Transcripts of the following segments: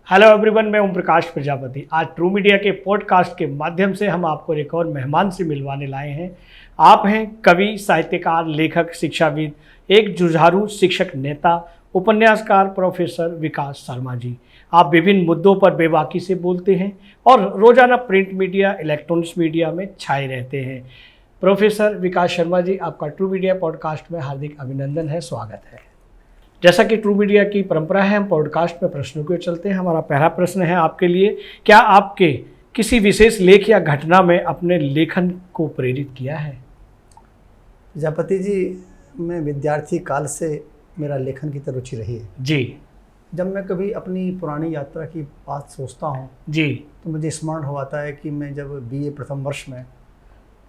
Hello everyone, मैं ओम प्रकाश प्रजापति। आज true media के पॉडकास्ट के माध्यम से हम आपको एक और मेहमान से मिलवाने लाए हैं। आप हैं कवि, साहित्यकार, लेखक, शिक्षाविद, एक जुझारू शिक्षक नेता, उपन्यासकार प्रोफेसर विकास शर्मा जी। आप विभिन्न मुद्दों पर बेबाकी से बोलते हैं और रोजाना प्रिंट मीडिया, इलेक्ट्रॉनिक्स मीडिया में छाए रहते हैं। प्रोफेसर विकास शर्मा जी, आपका ट्रू मीडिया पॉडकास्ट में हार्दिक अभिनंदन है, स्वागत है। जैसा कि ट्रू मीडिया की परंपरा है, हम पॉडकास्ट में प्रश्नों के चलते हैं। हमारा पहला प्रश्न है आपके लिए, क्या आपके किसी विशेष लेख या घटना में अपने लेखन को प्रेरित किया है? प्रजापति जी, मैं विद्यार्थी काल से मेरा लेखन की तरफ रुचि रही है जी। जब मैं कभी अपनी पुरानी यात्रा की बात सोचता हूँ जी। तो मुझे स्मरण हो आता है कि मैं जब बीए प्रथम वर्ष में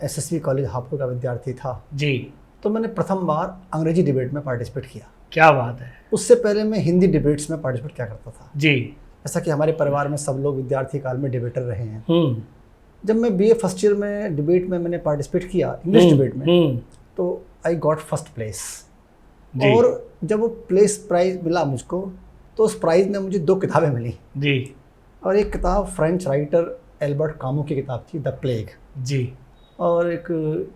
एसएसवी कॉलेज हापुड़ का विद्यार्थी था जी। तो मैंने प्रथम बार अंग्रेजी डिबेट में पार्टिसिपेट किया। क्या बात है। उससे पहले मैं हिंदी डिबेट्स में पार्टिसिपेट किया करता था जी। जैसा कि हमारे परिवार में सब लोग विद्यार्थी काल में डिबेटर रहे हैं। जब मैं बीए फर्स्ट ईयर में डिबेट में मैंने पार्टिसिपेट किया इंग्लिश डिबेट में, तो आई गॉट फर्स्ट प्लेस। और जब वो प्लेस प्राइज मिला मुझको, तो उस प्राइज़ में मुझे 2 किताबें मिली जी। और एक किताब फ्रेंच राइटर एल्बर्ट कामू की किताब थी, द प्लेग जी, और एक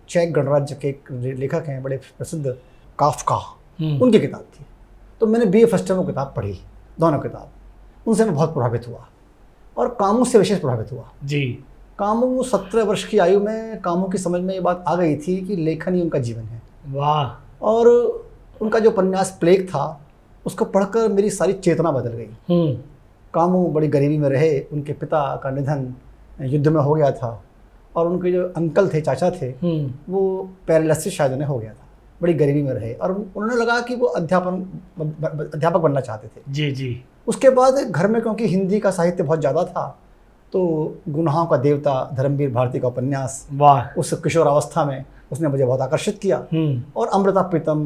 चेक गणराज्य के एक लेखक हैं बड़े प्रसिद्ध, काफ्का, उनकी किताब थी। तो मैंने बीए फर्स्ट ईयर में किताब पढ़ी, दोनों किताब। उनसे मैं बहुत प्रभावित हुआ और कामू से विशेष प्रभावित हुआ जी। कामू 17 वर्ष की आयु में कामू की समझ में ये बात आ गई थी कि लेखन ही उनका जीवन है। वाह। और उनका जो उपन्यास प्लेग था, उसको पढ़कर मेरी सारी चेतना बदल गई। कामू बड़ी गरीबी में रहे, उनके पिता का निधन युद्ध में हो गया था और उनके जो अंकल थे, चाचा थे, वो पैरालिसिस शायद उन्हें हो गया था। बड़ी गरीबी में रहे और उन्होंने लगा कि वो अध्यापक बनना चाहते थे जी जी। उसके बाद घर में क्योंकि हिंदी का साहित्य बहुत ज़्यादा था, तो गुनाहों का देवता धर्मवीर भारती का उपन्यास, वाह, उस किशोरावस्था में उसने मुझे बहुत आकर्षित किया। और अमृता प्रीतम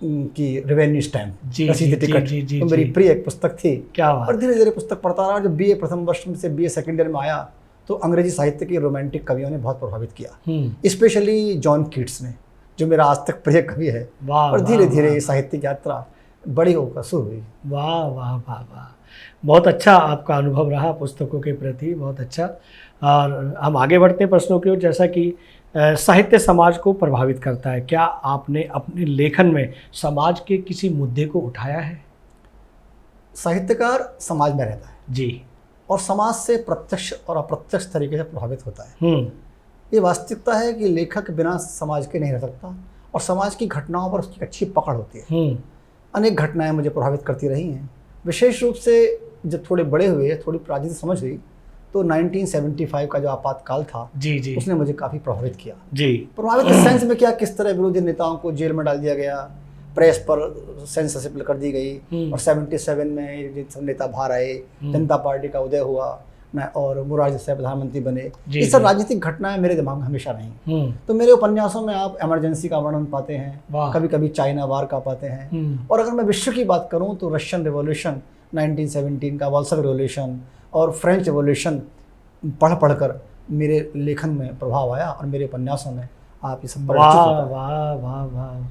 की रिवेन्यू स्टैम्प, रसीद टिकट, तो मेरी प्रिय एक पुस्तक थी। क्या बात। और धीरे धीरे पुस्तक पढ़ता रहा। जब बीए प्रथम वर्ष में से बीए सेकेंड ईयर में आया तो अंग्रेजी साहित्य के रोमांटिक कवियों ने बहुत प्रभावित किया, स्पेशली जॉन कीट्स ने, जो मेरा आज तक प्रिय कवि है। और धीरे धीरे साहित्यिक यात्रा बड़ी होकर शुरू हुई। वाह वाह वाह वाह, बहुत अच्छा आपका अनुभव रहा पुस्तकों के प्रति, बहुत अच्छा। और हम आगे बढ़ते हैं प्रश्नों की ओर। जैसा कि साहित्य समाज को प्रभावित करता है, क्या आपने अपने लेखन में समाज के किसी मुद्दे को उठाया है? साहित्यकार समाज में रहता है जी, और समाज से प्रत्यक्ष और अप्रत्यक्ष तरीके से प्रभावित होता है। ये वास्तविकता है कि लेखक बिना समाज के नहीं रह सकता और समाज की घटनाओं पर उसकी अच्छी पकड़ होती है। अनेक घटनाएं मुझे प्रभावित करती रही हैं। विशेष रूप से जब थोड़े बड़े हुए, थोड़ी राजनीति समझ हुई, तो 1975 का जो आपातकाल था जी जी, उसने मुझे काफ़ी प्रभावित किया जी। प्रभावित इस सेंस में क्या, किस तरह विरोधी नेताओं को जेल में डाल दिया गया, प्रेस पर सेंसरशिप कर दी गई, और 77 में सब नेता बाहर आए, जनता पार्टी का उदय हुआ और मुरारजी देसाई प्रधानमंत्री बने। ये सब राजनीतिक घटनाएं मेरे दिमाग में हमेशा रही। तो मेरे उपन्यासों में आप इमरजेंसी का वर्णन पाते हैं, कभी कभी चाइना वार का पाते हैं। और अगर मैं विश्व की बात करूं तो रशियन रिवॉल्यूशन 1917 का, वॉल्सक रिवॉल्यूशन और फ्रेंच रिवॉल्यूशन पढ़कर मेरे लेखन में प्रभाव आया और मेरे उपन्यासों में आप ये सब। वाह वाह वाह वाह।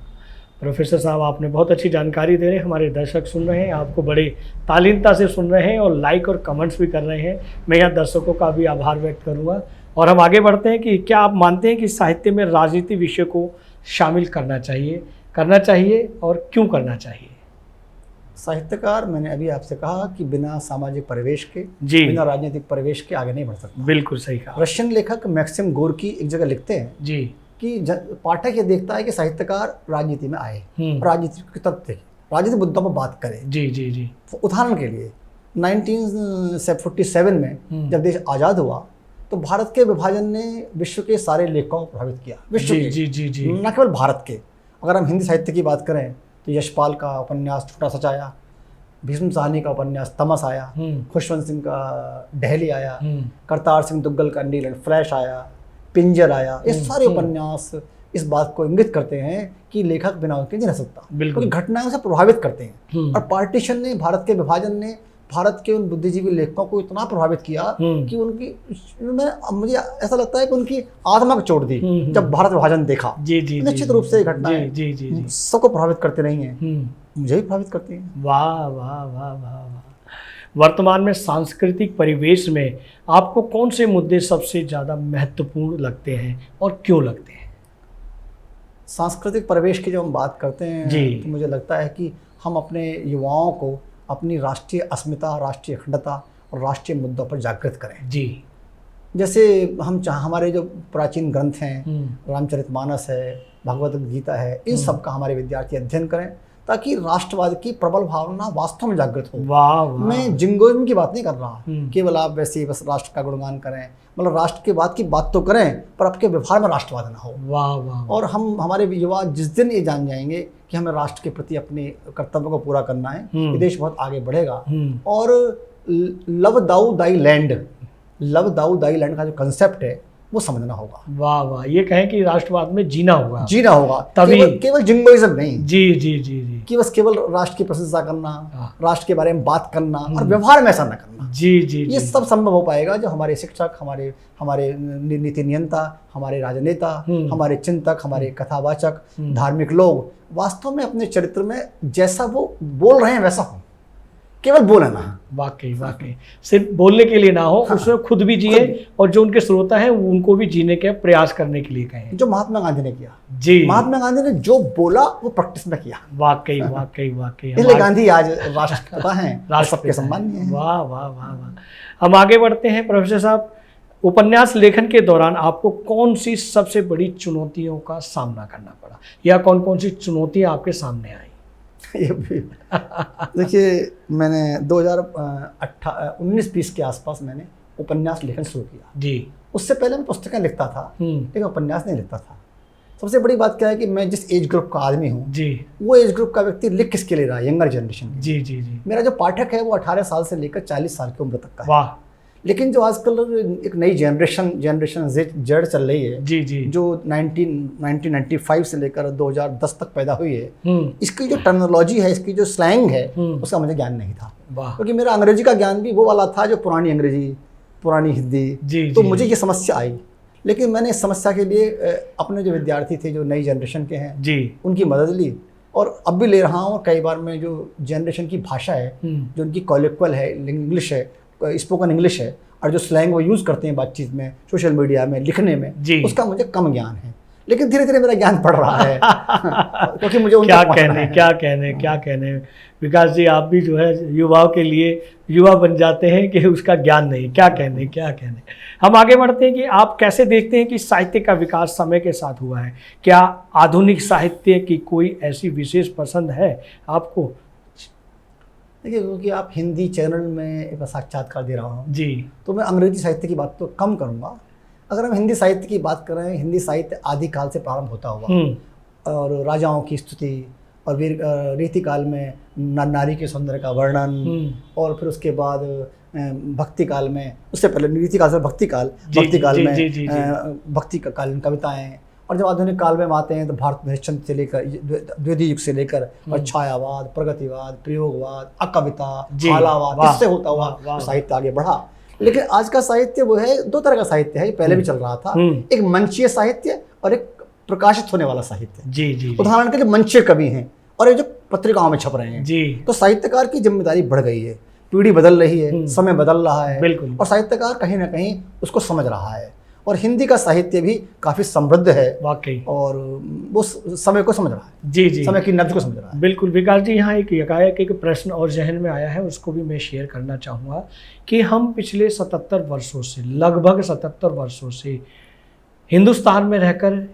प्रोफेसर साहब, आपने बहुत अच्छी जानकारी दे रहे हैं। हमारे दर्शक सुन रहे हैं, आपको बड़े तालीनता से सुन रहे हैं और लाइक और कमेंट्स भी कर रहे हैं। मैं यहाँ दर्शकों का भी आभार व्यक्त करूँगा। और हम आगे बढ़ते हैं कि क्या आप मानते हैं कि साहित्य में राजनीति विषय को शामिल करना चाहिए और क्यों करना चाहिए? साहित्यकार, मैंने अभी आपसे कहा कि बिना सामाजिक परिवेश के जी, बिना राजनीतिक परिवेश के आगे नहीं बढ़ सकता। बिल्कुल सही कहा। रशियन लेखक मैक्सिम गोर्की एक जगह लिखते हैं जी कि पाठक ये देखता है कि साहित्यकार राजनीति में आए, राजनीति के तथ्य, राजनीतिक मुद्दों पर बात करे जी जी जी। उदाहरण के लिए 1947 में जब देश आज़ाद हुआ तो भारत के विभाजन ने विश्व के सारे लेखकों को प्रभावित किया, विश्व के जी जी जी, न केवल भारत के। अगर हम हिंदी साहित्य की बात करें तो यशपाल का उपन्यास छोटा सच आया, भीष्म साहनी का उपन्यास तमस आया, खुशवंत सिंह का ढहली आया, करतार सिंह दुग्गल का नील एंड फ्लैश आया, पिंजर आया। ये सारे उपन्यास इस बात को इंगित करते हैं कि लेखक बिना उनके नहीं रह सकता, क्योंकि घटनाएं से प्रभावित करते हैं। और पार्टीशन ने, भारत के विभाजन ने भारत के उन बुद्धिजीवी लेखकों को इतना प्रभावित किया कि मुझे ऐसा लगता है कि उनकी आत्मा को चोट दी जब भारत विभाजन देखा। जी जी, निश्चित रूप से घटनाएं सबको प्रभावित करते रही हैं, मुझे भी प्रभावित करती हैं। वाह वाह वाह वाह वाह। वर्तमान में सांस्कृतिक परिवेश में आपको कौन से मुद्दे सबसे ज़्यादा महत्वपूर्ण लगते हैं और क्यों लगते हैं? सांस्कृतिक परिवेश की जब हम बात करते हैं जी। तो मुझे लगता है कि हम अपने युवाओं को अपनी राष्ट्रीय अस्मिता, राष्ट्रीय अखंडता और राष्ट्रीय मुद्दों पर जागृत करें। जी। जैसे हमारे जो प्राचीन ग्रंथ हैं, रामचरितमानस है, भगवद गीता है, इन सब का हमारे विद्यार्थी अध्ययन करें ताकि राष्ट्रवाद की प्रबल भावना वास्तव में जागृत हो। वाह वाह। मैं जिंगोइज्म की बात नहीं कर रहा, केवल आप वैसे ही बस राष्ट्र का गुणगान करें, मतलब राष्ट्र के बाद की बात तो करें पर आपके व्यवहार में राष्ट्रवाद ना हो। वाह वाह। और हमारे युवा जिस दिन ये जान जाएंगे कि हमें राष्ट्र के प्रति अपने कर्तव्यों को पूरा करना है, ये देश बहुत आगे बढ़ेगा। और लव दाऊ दाई लैंड, लव दाऊ दाई लैंड का जो कंसेप्ट है वो समझना होगा। वाह वाह। ये कहें कि राष्ट्रवाद में जीना होगा, जीना होगा, तभी केवल जिंगोइज्म नहीं। जी जी जी जी। कि बस केवल राष्ट्र की प्रशंसा करना, राष्ट्र के बारे में बात करना और व्यवहार में ऐसा न करना। जी जी। ये सब संभव हो पाएगा जो हमारे शिक्षक, हमारे नीति नियंता, हमारे राजनेता, हमारे चिंतक, हमारे कथावाचक, धार्मिक लोग वास्तव में अपने चरित्र में जैसा वो बोल रहे हैं वैसा हो, केवल बोले ना। वाकई वाकई, सिर्फ बोलने के लिए ना हो, उसमें खुद भी जिए और जो उनके श्रोता हैं उनको भी जीने के प्रयास करने के लिए कहें। जो महात्मा गांधी ने किया। जी। महात्मा गांधी ने जो बोला वो प्रैक्टिस में किया। वाकई वाकई वाकई। इसलिए गांधी आज राष्ट्रपिता हैं, सबके सम्माननीय हैं। वाह वाह वाह वाह। हम आगे बढ़ते हैं प्रोफेसर साहब। उपन्यास लेखन के दौरान आपको कौन सी सबसे बड़ी चुनौतियों का सामना करना पड़ा या कौन कौन सी चुनौतियां आपके सामने आई? ये भी देखिए, मैंने 2019-20 के आसपास मैंने उपन्यास लेखन शुरू किया। जी। उससे पहले मैं पुस्तकें लिखता था लेकिन उपन्यास नहीं लिखता था। सबसे बड़ी बात क्या है कि मैं जिस एज ग्रुप का आदमी हूँ जी, वो एज ग्रुप का व्यक्ति लिख किसके ले रहा है? Younger generation. जी जी जी। मेरा जो पाठक है वो 18 साल से लेकर 40 साल की उम्र तक का है। वाह। लेकिन जो आजकल एक नई जनरेशन जेड चल रही है जी जी, जो 1995 से लेकर 2010 तक पैदा हुई है, इसकी जो टर्मिनोलॉजी है, इसकी जो स्लैंग है, उसका मुझे ज्ञान नहीं था। क्योंकि मेरा अंग्रेजी का ज्ञान भी वो वाला था जो पुरानी अंग्रेजी, पुरानी हिंदी। तो मुझे ये समस्या आई, लेकिन मैंने इस समस्या के लिए अपने जो विद्यार्थी थे जो नई जनरेशन के हैं जी, उनकी मदद ली और अब भी ले रहा हूँ। और कई बार मैं जो जनरेशन की भाषा है, जो उनकी कॉलिक्वल है, इंग्लिश है, स्पोकन इंग्लिश है, और जो स्लैंग वो यूज़ करते हैं बातचीत में, सोशल मीडिया में, लिखने में, उसका मुझे कम ज्ञान है। लेकिन धीरे धीरे मेरा ज्ञान बढ़ रहा है क्योंकि मुझे क्या कहने विकास जी, आप भी जो है युवाओं के लिए युवा बन जाते हैं कि उसका ज्ञान नहीं। क्या कहने। हम आगे बढ़ते हैं कि आप कैसे देखते हैं कि साहित्य का विकास समय के साथ हुआ है? क्या आधुनिक साहित्य की कोई ऐसी विशेष पसंद है आपको? देखिए, क्योंकि आप हिंदी चैनल में एक साक्षात्कार दे रहा हूँ जी, तो मैं अंग्रेजी साहित्य की बात तो कम करूँगा। अगर हम हिंदी साहित्य की बात करें, हिंदी साहित्य आदिकाल से प्रारंभ होता हुआ और राजाओं की स्तुति और रीति काल में नारी के सौंदर्य का वर्णन, और फिर उसके बाद भक्ति काल में, उससे पहले रीति काल से भक्ति काल में भक्ति कालीन कविताएं, और जब आधुनिक काल में आते हैं तो भारत हरिश्चंद्र से लेकर द्वितीय युग से लेकर और छायावाद, प्रगतिवाद, प्रयोगवाद, अकविता, हालावाद, इससे होता हुआ साहित्य आगे बढ़ा। लेकिन आज का साहित्य वो है, दो तरह का साहित्य है, पहले भी चल रहा था, एक मंचीय साहित्य और एक प्रकाशित होने वाला साहित्य। जी जी। उदाहरण के लिए मंचीय कवि हैं और ये जो पत्रिकाओं में छप रहे हैं जी, तो साहित्यकार की जिम्मेदारी बढ़ गई है, पीढ़ी बदल रही है, समय बदल रहा है, बिल्कुल, और साहित्यकार कहीं ना कहीं उसको समझ रहा है। और हिंदी का साहित्य भी काफी समृद्ध है वाकई, और वो समय को समझ रहा है। जी जी, समय की नब्ज को समझ रहा है। बिल्कुल विकास जी, यहाँ एक प्रश्न और जहन में आया है, उसको भी मैं शेयर करना चाहूँगा कि हम पिछले 77 वर्षों से, लगभग 77 वर्षों से हिंदुस्तान में रहकर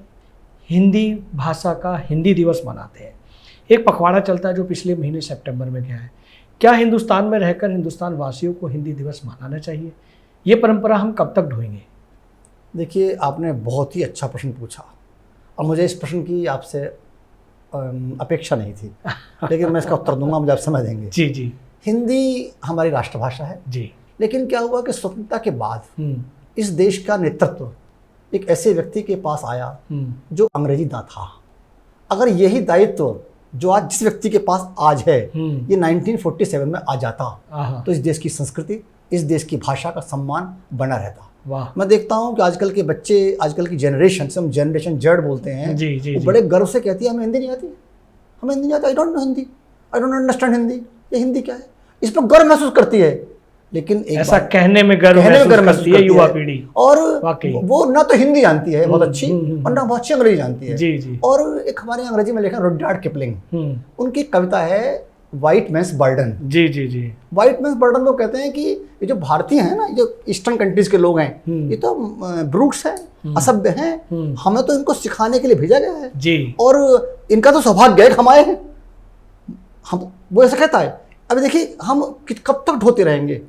हिंदी भाषा का हिंदी दिवस मनाते हैं। एक पखवाड़ा चलता है जो पिछले महीने सितंबर में गया है। क्या हिंदुस्तान में रहकर हिंदुस्तान वासियों को हिंदी दिवस मनाना चाहिए? ये परंपरा हम कब तक ढोएंगे? देखिए, आपने बहुत ही अच्छा प्रश्न पूछा और मुझे इस प्रश्न की आपसे अपेक्षा नहीं थी लेकिन मैं इसका उत्तर दूंगा, मुझे आप समझ देंगे। जी जी। हिंदी हमारी राष्ट्रभाषा है जी, लेकिन क्या हुआ कि स्वतंत्रता के बाद इस देश का नेतृत्व एक ऐसे व्यक्ति के पास आया जो अंग्रेजी ना था। अगर यही दायित्व जो आज जिस व्यक्ति के पास आज है ये 1947 में आ जाता तो इस देश की संस्कृति, इस देश की भाषा का सम्मान बना रहता। वाह। मैं देखता हूँ कि आजकल के बच्चे, आजकल की जनरेशन से, हम जनरेशन जेड बोलते हैं जी, जी, जी, बड़े गर्व से कहती है हमें हिंदी नहीं आती, हमें हिंदी नहीं आती, I don't know Hindi, I don't understand Hindi, ये हिंदी क्या है? इस पर गर्व महसूस करती है। लेकिन एक ऐसा कहने में गर्व महसूस करती है युवा पीढ़ी। और वाकई वो ना तो हिंदी जानती है बहुत अच्छी, और ना बहुत अच्छी अंग्रेजी जानती है। जी जी। और एक हमारे अंग्रेजी में लिखा रुडयार्ड किपलिंग, उनकी कविता है व्हाइट मैन्स बर्डन। जी जी जी। व्हाइट मैन्स बर्डन वो कहते हैं कि ये जो भारतीय हैं ना, जो ईस्टर्न कंट्रीज के लोग हैं, ये तो ब्रूट्स हैं, असभ्य हैं, हमें तो इनको सिखाने के लिए भेजा गया है जी, और इनका तो सौभाग्य है कि हम आए हैं। हम, वो ऐसा कहता है। अभी देखिए हम कब तक ढोते रहेंगे।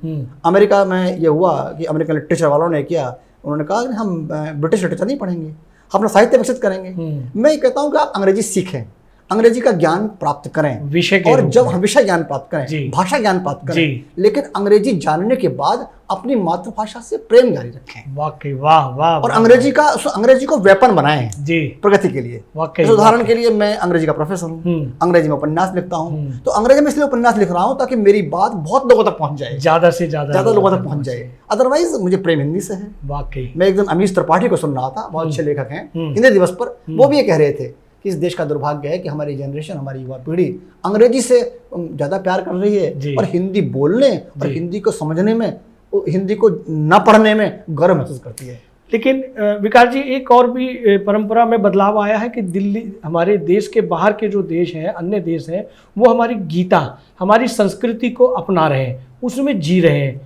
अमेरिका में ये हुआ कि अमेरिकन लिटरेचर वालों ने किया, उन्होंने कहा कि हम ब्रिटिश लिटरेचर नहीं पढ़ेंगे, हम अपना साहित्य विकसित करेंगे। मैं ये कहता हूँ कि आप अंग्रेजी सीखें, अंग्रेजी का ज्ञान प्राप्त करें, विषय के और रूप जब में। हम विषय ज्ञान प्राप्त करें, जी। भाषा ज्ञान प्राप्त करें, जी। लेकिन अंग्रेजी जानने के बाद अपनी मातृभाषा से प्रेम जारी रखें, वाकई वाह वाह। और अंग्रेजी को वेपन बनाएं जी, प्रगति के लिए। वाकई जैसे उदाहरण के लिए मैं अंग्रेजी का प्रोफेसर हूँ, अंग्रेजी में उपन्यास लिखता हूँ, तो अंग्रेजी में इसलिए उपन्यास लिख रहा हूँ ताकि मेरी बात बहुत लोगों तक पहुंच जाए, ज्यादा से ज्यादा लोगों तक पहुंच जाए। अदरवाइज मुझे प्रेम हिंदी से है। वाकई। मैं एक दिन अमीश त्रिपाठी को सुन रहा था, बहुत अच्छे लेखक हैं, हिंदी दिवस पर, वो भी ये कह रहे थे कि इस देश का दुर्भाग्य है कि हमारी जनरेशन, हमारी युवा पीढ़ी अंग्रेजी से ज़्यादा प्यार कर रही है, और हिंदी बोलने और हिंदी को समझने में, हिंदी को न पढ़ने में गर्व महसूस करती है। लेकिन विकास जी, एक और भी परंपरा में बदलाव आया है कि दिल्ली, हमारे देश के बाहर के जो देश हैं, अन्य देश हैं, वो हमारी गीता, हमारी संस्कृति को अपना रहे हैं, उसमें जी रहे हैं,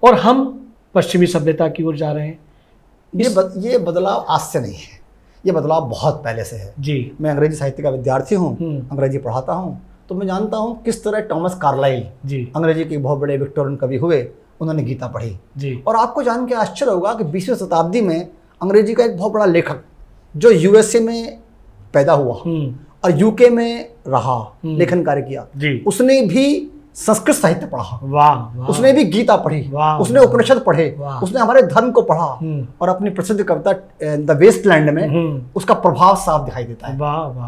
और हम पश्चिमी सभ्यता की ओर जा रहे हैं। ये बदलाव आज से नहीं है, ये बदलाव बहुत पहले से है जी। मैं अंग्रेजी साहित्य का विद्यार्थी हूँ, अंग्रेजी पढ़ाता हूँ, तो मैं जानता हूँ किस तरह टॉमस कार्लाइल जी, अंग्रेजी के बहुत बड़े विक्टोरियन कवि हुए, उन्होंने गीता पढ़ी जी। और आपको जान के आश्चर्य होगा कि 20वीं शताब्दी में अंग्रेजी का एक बहुत बड़ा लेखक जो यूएसए में पैदा हुआ और यूके में रहा, लेखन कार्य किया, उसने भी संस्कृत साहित्य पढ़ा। वाह। उसने भी गीता पढ़ी, उसने उपनिषद पढ़े, उसने हमारे धर्म को पढ़ा, और अपनी प्रसिद्ध कविता द वेस्टलैंड में उसका प्रभाव साफ दिखाई देता है।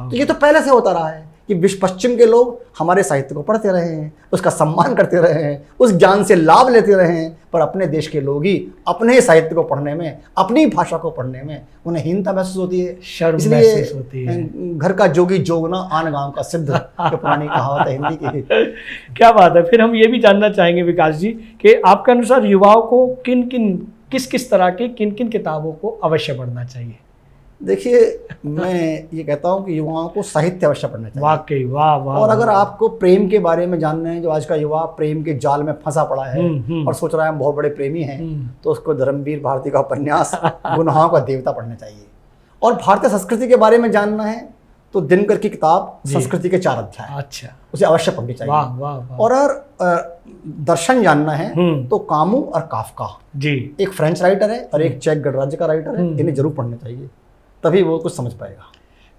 तो ये तो पहले से होता रहा है कि विश्व पश्चिम के लोग हमारे साहित्य को पढ़ते रहे हैं, उसका सम्मान करते रहे हैं, उस ज्ञान से लाभ लेते रहे हैं, पर अपने देश के लोग ही अपने साहित्य को पढ़ने में, अपनी भाषा को पढ़ने में उन्हें हीनता महसूस होती है, शर्म महसूस होती है। घर का जोगी जोगना आन गांव का सिद्ध, जो पुरानी कहावत है हिंदी की। क्या बात है। फिर हम ये भी जानना चाहेंगे विकास जी कि आपके अनुसार युवाओं को किस किस तरह की किन किन किताबों को अवश्य पढ़ना चाहिए? देखिए, मैं ये कहता हूँ कि युवाओं को साहित्य अवश्य पढ़ना चाहिए। वाकई वाह वाह। और अगर आपको प्रेम के बारे में जानना है, जो आज का युवा प्रेम के जाल में फंसा पड़ा है और सोच रहा है हम बहुत बड़े प्रेमी हैं, तो उसको धर्मवीर भारती का उपन्यास गुनाहों का देवता पढ़ना चाहिए। और भारतीय संस्कृति के बारे में जानना है तो दिनकर की किताब संस्कृति के 4 अध्याय, अच्छा, उसे अवश्य पढ़नी चाहिए। वाह वाह वाह। और अगर दर्शन जानना है तो कामू और काफका जी, एक फ्रेंच राइटर है और एक चेक गणराज्य का राइटर है, इन्हें जरूर पढ़ना चाहिए, तभी वो कुछ समझ पाएगा।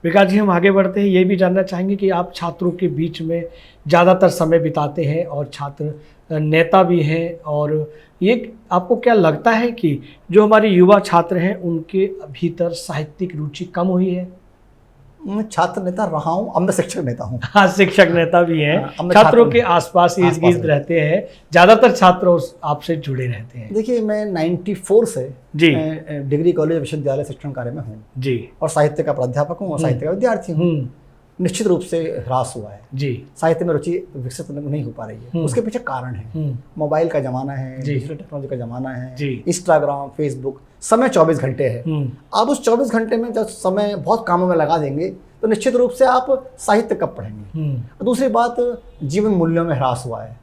विकास जी, हम आगे बढ़ते हैं, ये भी जानना चाहेंगे कि आप छात्रों के बीच में ज़्यादातर समय बिताते हैं और छात्र नेता भी हैं, और ये आपको क्या लगता है कि जो हमारे युवा छात्र हैं उनके भीतर साहित्यिक रुचि कम हुई है? मैं छात्र नेता रहा हूँ, अब मैं शिक्षक नेता हूँ। हाँ, शिक्षक नेता भी हैं, छात्रों के आसपास इर्द गिर्द रहते हैं, ज़्यादातर छात्र आपसे जुड़े रहते हैं। देखिए, मैं 94 से जी डिग्री कॉलेज विश्वविद्यालय शिक्षण कार्य में हूँ जी, और साहित्य का प्राध्यापक हूँ और साहित्य का विद्यार्थी हूँ। निश्चित रूप से ह्रास हुआ है जी, साहित्य में रुचि विकसित नहीं हो पा रही है। उसके पीछे कारण है, मोबाइल का जमाना है, डिजिटल टेक्नोलॉजी का जमाना है, इंस्टाग्राम, फेसबुक, समय 24 घंटे है। आप उस 24 घंटे में जब समय बहुत कामों में लगा देंगे तो निश्चित रूप से आप साहित्य कब पढ़ेंगे। दूसरी बात, जीवन मूल्यों में ह्रास हुआ है,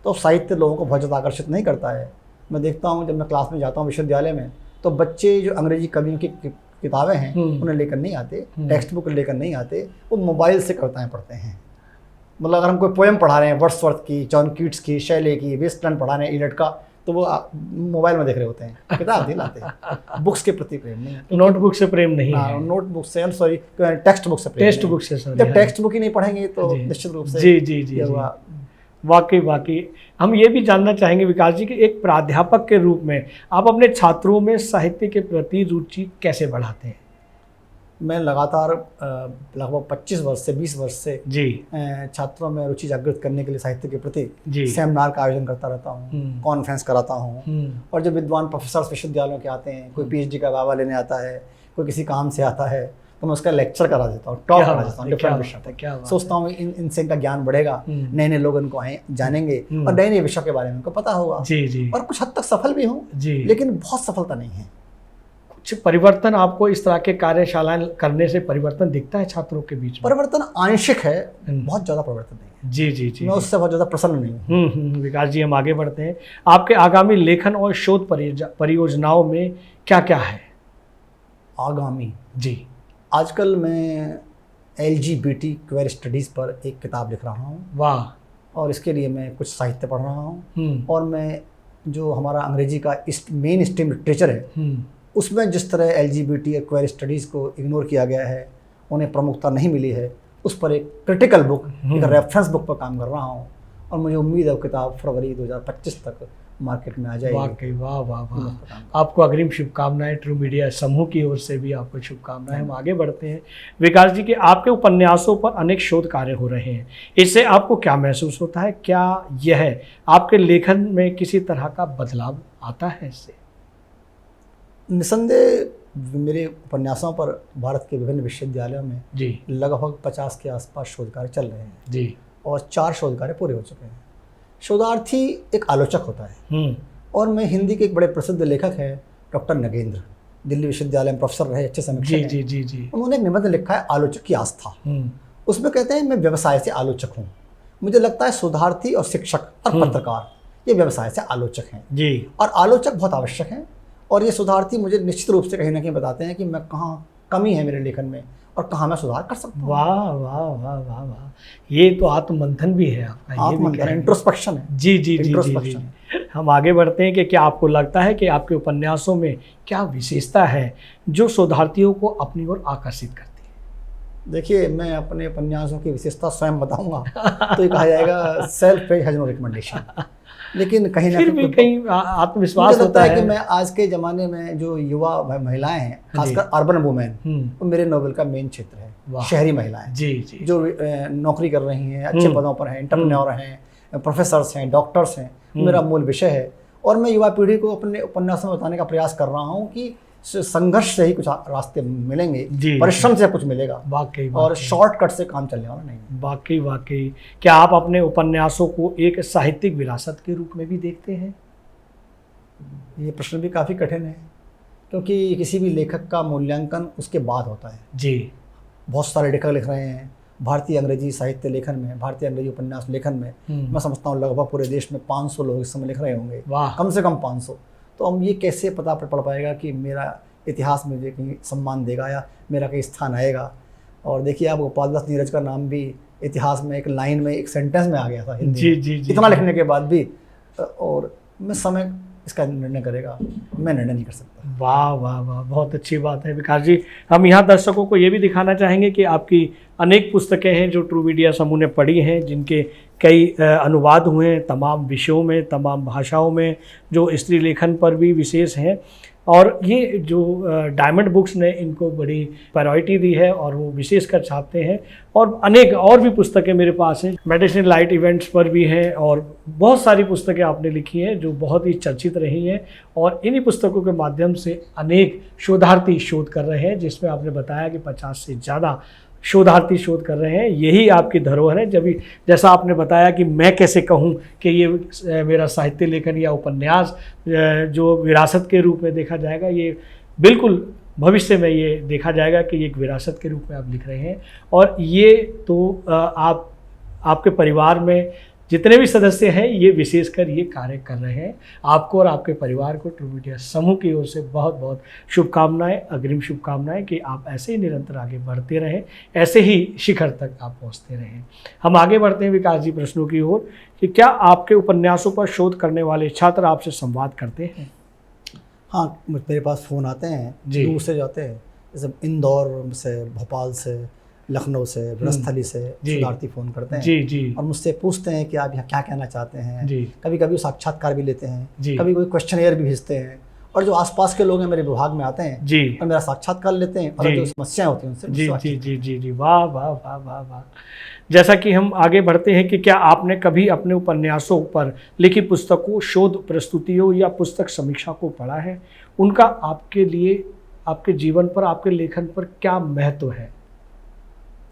तो साहित्य लोगों को बहुत ज़्यादा आकर्षित नहीं करता है। मैं देखता हूँ जब मैं क्लास में जाता हूँ विश्वविद्यालय में, तो बच्चे जो अंग्रेजी कवियों की किताबें हैं उन्हें लेकर नहीं आते, टेक्स्ट बुक लेकर नहीं आते, वो मोबाइल से कविताएं पढ़ते हैं। मतलब अगर हम कोई पोएम पढ़ा रहे हैं वर्ड्सवर्थ की, जॉन कीट्स की, शैले की, वेस्टलैंड पढ़ा रहे हैं, इलियट का, तो वो मोबाइल में देख रहे होते हैं, किताब नहीं लाते। बुक्स के प्रति प्रेम नहीं, नोटबुक से प्रेम नहीं है, नोटबुक से, सॉरी, टेक्स्ट बुक से प्रेम, टेक्स्ट बुक से, जब टेक्स्ट बुक ही नहीं पढ़ेंगे तो निश्चित रूप से जी जी जी वाकई। हम ये भी जानना चाहेंगे विकास जी कि एक प्राध्यापक के रूप में आप अपने छात्रों में साहित्य के प्रति रुचि कैसे बढ़ाते हैं? मैं लगातार लगभग 25 वर्ष से 20 वर्ष से जी छात्रों में रुचि जागृत करने के लिए साहित्य के प्रति सेमिनार का आयोजन करता रहता हूँ, कॉन्फ्रेंस कराता हूँ, और जब विद्वान प्रोफेसर विश्वविद्यालयों के आते हैं, कोई पीएचडी का वावा लेने आता है, कोई किसी काम से आता है, तो मैं उसका लेक्चर करा देता हूँ, टॉक करा देता हूँ डिफरेंट विषयों पर। क्या बात है। सोचता हूँ इनसे इनका ज्ञान बढ़ेगा, नए नए लोग इनको आए जानेंगे और नए नए विषयों के बारे में उनको पता होगा। जी जी। और कुछ हद तक सफल भी हूँ जी, लेकिन बहुत सफलता नहीं है। कुछ परिवर्तन आपको इस तरह के कार्यशालाएं करने से परिवर्तन दिखता है छात्रों के बीच में? परिवर्तन आंशिक है, बहुत ज़्यादा परिवर्तन नहीं है। जी जी जी, मैं उससे बहुत ज़्यादा प्रसन्न नहीं हूँ। विकास जी, हम आगे बढ़ते हैं। आपके आगामी लेखन और शोध परियोजनाओं में क्या क्या है? आगामी जी, आजकल मैं LGBT क्वेयर स्टडीज़ पर एक किताब लिख रहा हूँ। वाह। और इसके लिए मैं कुछ साहित्य पढ़ रहा हूँ। और मैं जो हमारा अंग्रेजी का मेन स्ट्रीम लिटरेचर है उसमें जिस तरह LGBT और क्वेयर स्टडीज़ को इग्नोर किया गया है, उन्हें प्रमुखता नहीं मिली है, उस पर एक क्रिटिकल बुक, एक रेफरेंस बुक पर काम कर रहा हूँ। और मुझे उम्मीद है वो किताब फरवरी 2025 तक मार्केट में आ जाएगी। वाकई वाह वाह वाह। आपको अग्रिम शुभकामनाएं, ट्रू मीडिया समूह की ओर से भी आपको शुभकामनाएं। हम आगे बढ़ते हैं। विकास जी, के आपके उपन्यासों पर अनेक शोध कार्य हो रहे हैं, इससे आपको क्या महसूस होता है? क्या यह आपके लेखन में किसी तरह का बदलाव आता है इससे? निसंदेह मेरे उपन्यासों पर भारत के विभिन्न विश्वविद्यालयों में जी लगभग 50 के आसपास शोध कार्य चल रहे हैं जी, और 4 शोध कार्य पूरे हो चुके हैं। शोधार्थी एक आलोचक होता है और मैं हिंदी के एक बड़े प्रसिद्ध लेखक हैं डॉक्टर नगेंद्र, दिल्ली विश्वविद्यालय में प्रोफेसर रहे, अच्छे समीक्षक हैं। जी जी जी। उन्होंने एक निबंध लिखा है आलोचक की आस्था। उसमें कहते हैं मैं व्यवसाय से आलोचक हूँ। मुझे लगता है शोधार्थी और शिक्षक और पत्रकार ये व्यवसाय से आलोचक हैं जी, और आलोचक बहुत आवश्यक हैं। और ये शोधार्थी मुझे निश्चित रूप से कहीं ना कहीं बताते हैं कि मैं कहाँ कमी है मेरे लेखन में और कहाँ मैं सुधार कर सकता हूँ। वाह वाह वाह वाह वाह, ये तो आत्ममंथन भी है आपका, ये भी आत्ममंथन, इंट्रोस्पेक्शन है। जी जी जी जी जी। हम आगे बढ़ते हैं कि क्या आपको लगता है कि आपके उपन्यासों में क्या विशेषता है जो शोधार्थियों को अपनी ओर आकर्षित करती है? देखिए, मैं अपने उपन्यासों की विशेषता स्वयं बताऊंगा तो ये कहा जाएगा self page has no recommendation. लेकिन कहीं ना कहीं आत्मविश्वास होता है कि मैं आज के ज़माने में जो युवा महिलाएं हैं, खासकर अर्बन वुमेन, वो मेरे नोवेल का मेन क्षेत्र है। शहरी महिलाएं जी जी, जो नौकरी कर रही हैं, अच्छे पदों पर हैं, एंटरप्रेन्योर हैं, प्रोफेसर्स हैं, डॉक्टर्स हैं, मेरा मूल विषय है। और मैं युवा पीढ़ी को अपने उपन्यासों में बताने का प्रयास कर रहा हूँ कि संघर्ष से ही कुछ रास्ते मिलेंगे, परिश्रम से कुछ मिलेगा, वाकई, और शॉर्टकट से काम चलने वाला नहीं। वाकई वाकई। क्या आप अपने उपन्यासों को एक साहित्यिक विरासत के रूप में भी देखते हैं? ये प्रश्न भी काफ़ी कठिन है क्योंकि किसी भी लेखक का मूल्यांकन उसके बाद होता है। जी, बहुत सारे लेखक लिख रहे हैं भारतीय अंग्रेजी साहित्य लेखन में, भारतीय अंग्रेजी उपन्यास लेखन में। मैं समझता हूँ लगभग पूरे देश में 500 लोग इस समय लिख रहे होंगे, कम से कम 500। तो हम ये कैसे पता पड़ पाएगा कि मेरा इतिहास में मुझे कहीं सम्मान देगा या मेरा कहीं स्थान आएगा? और देखिए, आप गोपाल दास नीरज का नाम भी इतिहास में एक लाइन में, एक सेंटेंस में आ गया था हिंदी जी जी जी, इतना लिखने के बाद भी। और मैं समय इसका निर्णय करेगा, मैं निर्णय नहीं कर सकता। वाह वाह वाह, बहुत अच्छी बात है विकास जी। हम यहाँ दर्शकों को ये भी दिखाना चाहेंगे कि आपकी अनेक पुस्तकें हैं जो ट्रू मीडिया समूह ने पढ़ी हैं, जिनके कई अनुवाद हुए हैं तमाम विषयों में, तमाम भाषाओं में, जो स्त्री लेखन पर भी विशेष हैं। और ये जो डायमंड बुक्स ने इनको बड़ी प्रायोरिटी दी है और वो विशेष कर छापते हैं। और अनेक और भी पुस्तकें मेरे पास हैं, मेडिसिन लाइट इवेंट्स पर भी हैं, और बहुत सारी पुस्तकें आपने लिखी हैं जो बहुत ही चर्चित रही हैं। और इन्हीं पुस्तकों के माध्यम से अनेक शोधार्थी शोध कर रहे हैं, जिसमें आपने बताया कि 50 से ज़्यादा शोधार्थी शोध कर रहे हैं। यही आपकी धरोहर है। जब जैसा आपने बताया कि मैं कैसे कहूँ कि ये मेरा साहित्य लेखन या उपन्यास जो विरासत के रूप में देखा जाएगा, ये बिल्कुल भविष्य में ये देखा जाएगा कि ये एक विरासत के रूप में आप लिख रहे हैं। और ये तो आपके परिवार में जितने भी सदस्य हैं ये विशेषकर ये कार्य कर रहे हैं। आपको और आपके परिवार को ट्रू मीडिया समूह की ओर से बहुत बहुत शुभकामनाएं, अग्रिम शुभकामनाएं कि आप ऐसे ही निरंतर आगे बढ़ते रहें, ऐसे ही शिखर तक आप पहुंचते रहें। हम आगे बढ़ते हैं विकास जी प्रश्नों की ओर कि क्या आपके उपन्यासों पर शोध करने वाले छात्र आपसे संवाद करते हैं? हाँ, मेरे पास फ़ोन आते हैं, दूर से जाते हैं, जैसे इंदौर से, भोपाल से, लखनऊ से, ब्रजस्थली से शोधार्थी फ़ोन करते हैं। जी जी, और मुझसे पूछते हैं कि आप यहाँ क्या कहना चाहते हैं। जी, कभी कभी साक्षात्कार भी लेते हैं, कभी कोई क्वेश्चनएयर भी भेजते हैं। और जो आसपास के लोग हैं मेरे विभाग में आते हैं जी, और मेरा साक्षात्कार लेते हैं और जो समस्याएं होती हैं उनसे जी जी जी जी जी, वाह वाह वाह वाह वाह। जैसा कि हम आगे बढ़ते हैं कि क्या आपने कभी अपने उपन्यासों पर लिखी पुस्तकों, शोध प्रस्तुतियों या पुस्तक समीक्षा को पढ़ा है? उनका आपके लिए आपके जीवन पर, आपके लेखन पर क्या महत्व है?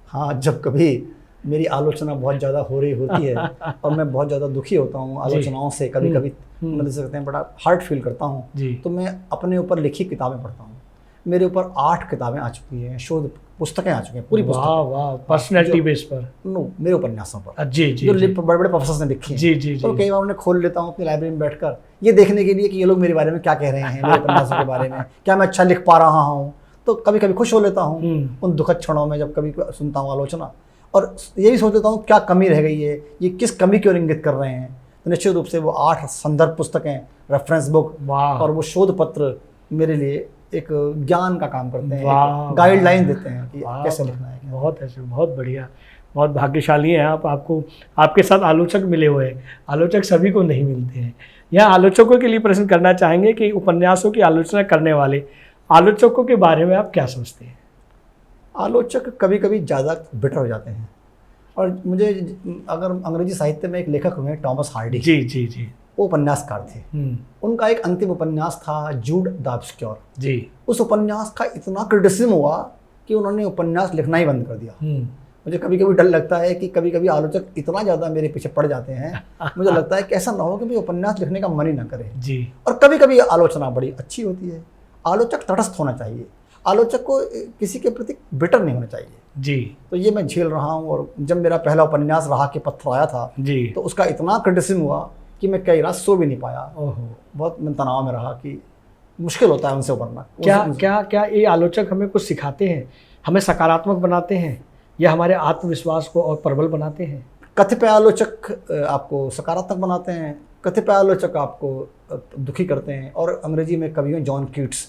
हाँ, जब कभी मेरी आलोचना बहुत ज़्यादा हो रही होती है और मैं बहुत ज़्यादा दुखी होता हूँ आलोचनाओं से, कभी कभी मतलब सकते हैं बड़ा हार्ट फील करता हूँ, तो मैं अपने ऊपर लिखी किताबें पढ़ता हूँ। मेरे ऊपर 8 किताबें आ चुकी हैं, शोध पुस्तकें आ चुकी हैं, पूरी पुस्तकें। वाह वाह, पर्सनैलिटी बेस पर? नो, मेरे उपन्यासों पर, जी जी, जो बड़े बड़े प्रोफेसर ने लिखी हैं। जी जी, तो कई बार उन्हें खोल लेता हूँ अपनी लाइब्रेरी में बैठकर, ये देखने के लिए कि ये लोग मेरे बारे में क्या कह रहे हैं, मेरे उपन्यासों के बारे में, क्या मैं अच्छा लिख पा रहा हूँ। तो कभी कभी खुश हो लेता हूँ उन दुखद क्षणों में जब कभी सुनता हूँ आलोचना, और ये भी सोच लेता हूँ क्या कमी रह गई है, ये किस कमी की ओर इंगित कर रहे हैं। तो निश्चित रूप से वो 8 संदर्भ पुस्तकें, रेफरेंस बुक और वो शोध पत्र मेरे लिए एक ज्ञान का काम करते हैं, गाइडलाइन देते हैं कि कैसे लिखना है। बहुत अच्छे, बहुत बढ़िया, बहुत भाग्यशाली हैं आप। आपको, आपके साथ आलोचक मिले हुए हैं। आलोचक सभी को नहीं मिलते हैं। यहाँ आलोचकों के लिए प्रश्न करना चाहेंगे कि उपन्यासों की आलोचना करने वाले आलोचकों के बारे में आप क्या सोचते हैं? आलोचक कभी कभी ज़्यादा बिटर हो जाते हैं, और मुझे अगर अंग्रेजी साहित्य में एक लेखक हुए हैं टॉमस हार्डी, जी जी जी, वो उपन्यासकार थे। उनका एक अंतिम उपन्यास था जूड द ऑब्स्क्योर। जी, उस उपन्यास का इतना क्रिटिसिज्म हुआ कि उन्होंने उपन्यास लिखना ही बंद कर दिया। मुझे कभी कभी डर लगता है कि कभी कभी आलोचक इतना ज़्यादा मेरे पीछे पड़ जाते हैं, मुझे लगता है कि ऐसा ना हो कि मुझे उपन्यास लिखने का मन ही ना करे। जी, और कभी कभी आलोचना बड़ी अच्छी होती है। आलोचक तटस्थ होना चाहिए, आलोचक को किसी के प्रति बिटर नहीं होना चाहिए। जी, तो ये मैं झेल रहा हूँ। और जब मेरा पहला उपन्यास राह के पत्थर आया था, जी, तो उसका इतना क्रिटिसिज्म हुआ कि मैं कई रात सो भी नहीं पाया। ओहो, बहुत मैं तनाव में रहा कि मुश्किल होता है उनसे उबरना। क्या क्या क्या ये आलोचक हमें कुछ सिखाते हैं, हमें सकारात्मक बनाते हैं, या हमारे आत्मविश्वास को और प्रबल बनाते हैं? कतिपय आलोचक आपको सकारात्मक बनाते हैं, कतिपय आलोचक आपको दुखी करते हैं। और अंग्रेजी में कवि हैं जॉन कीट्स,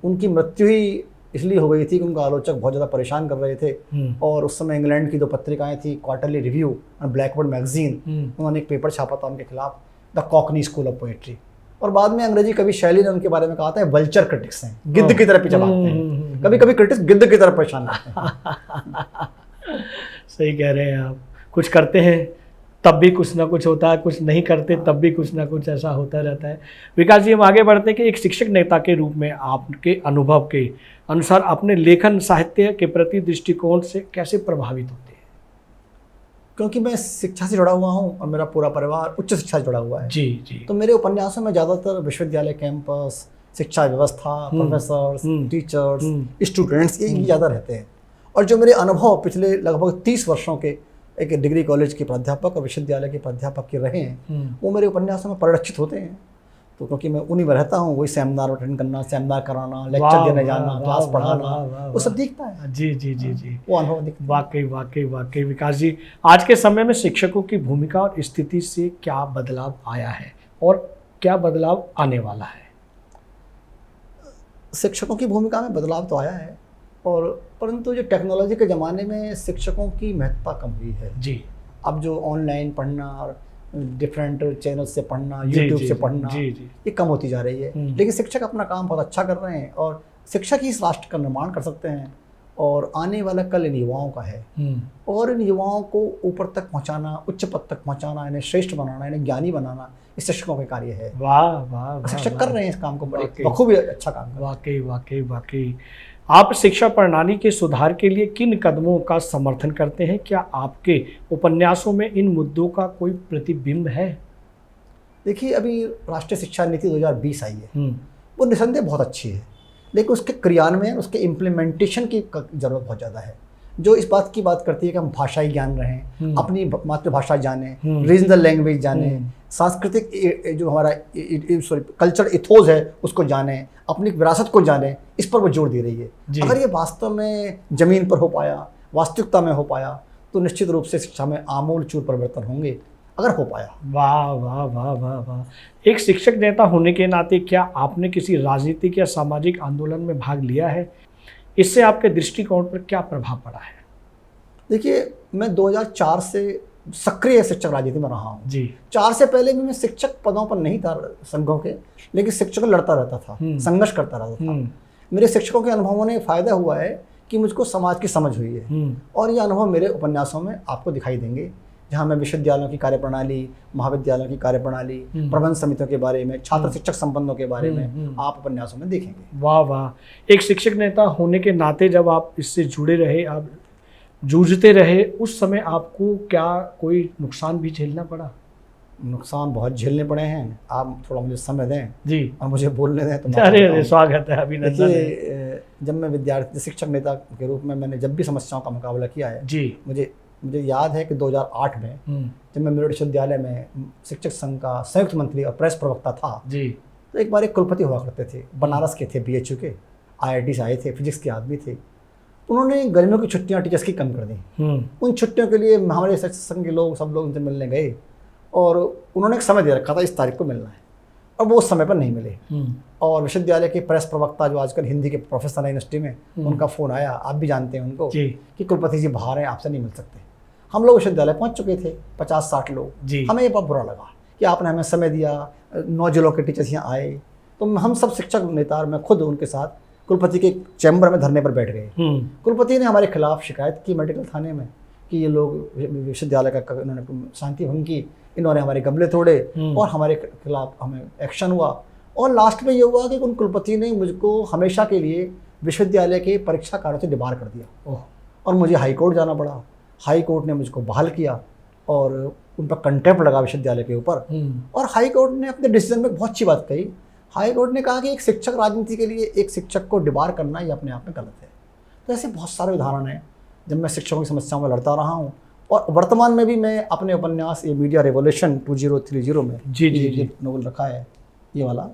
उनकी मृत्यु ही इसलिए हो गई थी कि उनका आलोचक बहुत ज़्यादा परेशान कर रहे थे। और उस समय इंग्लैंड की 2 पत्रिकाएं थी, क्वार्टरली रिव्यू और ब्लैकबर्ड मैगजीन। उन्होंने एक पेपर छापा था उनके खिलाफ, the Cockney school of poetry. और बाद में अंग्रेजी कवि शैली ने उनके बारे में कहा था वल्चर क्रिटिक्स हैं, गिद्ध की तरह पीछे भागते हैं। कभी कभी क्रिटिक्स गिद्ध की तरह परेशान करते हैं। सही कह रहे हैं आप। कुछ करते हैं तब भी कुछ ना कुछ होता है, कुछ नहीं करते तब भी कुछ ना कुछ ऐसा होता रहता है। विकास जी, हम आगे बढ़ते हैं कि एक शिक्षक नेता के रूप में आपके अनुभव के अनुसार अपने लेखन साहित्य के प्रति दृष्टिकोण से कैसे प्रभावित होते हैं? क्योंकि मैं शिक्षा से जुड़ा हुआ हूँ और मेरा पूरा परिवार उच्च शिक्षा से जुड़ा हुआ है। जी जी, तो मेरे उपन्यासों में ज़्यादातर विश्वविद्यालय कैंपस, शिक्षा व्यवस्था, प्रोफेसर्स, टीचर्स, स्टूडेंट्स, ये ज़्यादा रहते हैं। और जो मेरे अनुभव पिछले लगभग 30 वर्षों के एक डिग्री कॉलेज के प्राध्यापक और विश्वविद्यालय के प्राध्यापक के रहे हैं, वो मेरे उपन्यासों में परिलक्षित होते हैं। तो क्योंकि मैं उन्हीं में रहता हूँ, वही सेमिनार अटेंड करना, सेमिनार कराना, लेक्चर देने जाना, क्लास पढ़ाना, वो सब दिखता है। जी जी जी जी, वो अनुभव दिखता है। वाकई वाकई वाकई। विकास जी, आज के समय में शिक्षकों की भूमिका और स्थिति से क्या बदलाव आया है और क्या बदलाव आने वाला है? शिक्षकों की भूमिका में बदलाव तो आया है, और परंतु जो टेक्नोलॉजी के ज़माने में शिक्षकों की महत्ता कम हुई है। जी, अब जो ऑनलाइन पढ़ना और डिफरेंट चैनल से पढ़ना, यूट्यूब से पढ़ना, ये कम होती जा रही है। लेकिन शिक्षक अपना काम बहुत अच्छा कर रहे हैं, और शिक्षक ही इस राष्ट्र का निर्माण कर सकते हैं। और आने वाला कल इन युवाओं का है, और इन युवाओं को ऊपर तक पहुंचाना, उच्च पद तक पहुंचाना, इन्हें श्रेष्ठ बनाना, इन्हें ज्ञानी बनाना, इस शिक्षकों का कार्य है। वाह वाह, शिक्षक कर रहे हैं इस काम को बड़े बखूबी अच्छा काम। वाकई वाकई वाकई। आप शिक्षा प्रणाली के सुधार के लिए किन कदमों का समर्थन करते हैं? क्या आपके उपन्यासों में इन मुद्दों का कोई प्रतिबिंब है? देखिए, अभी राष्ट्रीय शिक्षा नीति 2020 आई है, वो निसंदेह बहुत अच्छी है, लेकिन उसके क्रियान्वयन, उसके इम्प्लीमेंटेशन की ज़रूरत बहुत ज़्यादा है। जो इस बात की बात करती है कि हम भाषाई ज्ञान रहें, अपनी मातृभाषा जानें, रीजनल लैंग्वेज जानें, सांस्कृतिक जो हमारा कल्चर इथोज है उसको जानें, अपनी विरासत को जानें, इस पर वो जोर दे रही है। अगर ये वास्तव में ज़मीन पर हो पाया, वास्तविकता में हो पाया, तो निश्चित रूप से शिक्षा में आमूल चूल परिवर्तन होंगे, अगर हो पाया। वाह वाह वाह वाह वाह। एक शिक्षक नेता होने के नाते क्या आपने किसी राजनीतिक या सामाजिक आंदोलन में भाग लिया है? इससे आपके दृष्टिकोण पर क्या प्रभाव पड़ा है? देखिए, मैं 2004 से सक्रिय शिक्षक राजनीति में रहा हूँ। जी, 4 से पहले भी मैं शिक्षक पदों पर नहीं था संघों के, लेकिन शिक्षकों लड़ता रहता था, संघर्ष करता रहता था। मेरे शिक्षकों के अनुभवों ने फायदा हुआ है कि मुझको समाज की समझ हुई है, और ये अनुभव मेरे उपन्यासों में आपको दिखाई देंगे, जहाँ मैं विश्वविद्यालयों की कार्यप्रणाली, महाविद्यालयों की कार्यप्रणाली, प्रबंध समितियों के बारे में, छात्र शिक्षक संबंधों के बारे में आप उपन्यासों में देखेंगे। वाह वाह, एक शिक्षक नेता होने के नाते जब आप इससे जुड़े रहे, आप जूझते रहे, उस समय आपको क्या कोई नुकसान भी झेलना पड़ा? नुकसान बहुत झेलने पड़े हैं। आप थोड़ा मुझे समय दें जी और मुझे बोलने दें तो अरे स्वागत है, अभिनंदन। देखिए, जब मैं विद्यार्थी शिक्षक नेता के रूप में मैंने जब भी समस्याओं का मुकाबला किया है जी, मुझे याद है कि 2008 में जब मैं मेरठ विश्वविद्यालय में शिक्षक संघ का संयुक्त मंत्री और प्रेस प्रवक्ता था जी, तो एक बार एक कुलपति हुआ करते थे, बनारस के थे, BHU के, IIT से आए थे, फिजिक्स के आदमी थे। उन्होंने गर्मियों की छुट्टियां टीचर्स की कम कर दी। उन छुट्टियों के लिए हमारे शिक्षक संघ के लोग सब लोग उनसे मिलने गए और उन्होंने एक समय दे रखा था, इस तारीख को मिलना है, और वो उस समय पर नहीं मिले। और विश्वविद्यालय के प्रेस प्रवक्ता जो आजकल हिंदी के प्रोफेसर हैं यूनिवर्सिटी में, उनका फ़ोन आया, आप भी जानते हैं उनको, कि कुलपति जी बाहर हैं, आपसे नहीं मिल सकते। हम लोग विश्वविद्यालय पहुंच चुके थे, 50-60 लोग। हमें ये बहुत बुरा लगा कि आपने हमें समय दिया, 9 जिलों के टीचर्स यहाँ आए, तो हम सब शिक्षक नेता और मैं खुद उनके साथ कुलपति के चैम्बर में धरने पर बैठ गए। कुलपति ने हमारे खिलाफ शिकायत की मेडिकल थाने में कि ये लोग विश्वविद्यालय का इन्होंने शांति भंग की, इन्होंने हमारे गमले तोड़े और हमारे खिलाफ हमें एक्शन हुआ। और लास्ट में ये हुआ कि उन कुलपति ने मुझको हमेशा के लिए विश्वविद्यालय के परीक्षा कार्यों से डिबार कर दिया और मुझे हाई कोर्ट जाना पड़ा। हाई कोर्ट ने मुझको बहाल किया और उन पर कंटेम्प्ट लगा विश्वविद्यालय के ऊपर। और हाई कोर्ट ने अपने डिसीजन में बहुत अच्छी बात कही। हाई कोर्ट ने कहा कि एक शिक्षक राजनीति के लिए एक शिक्षक को डिबार करना ये अपने आप में गलत है। तो ऐसे बहुत सारे उदाहरण हैं जब मैं शिक्षकों की समस्याओं में लड़ता रहा हूँ। और वर्तमान में भी मैं अपने उपन्यास ये मीडिया रेवोल्यूशन 2030 में जी नोवेल रखा है ये वाला,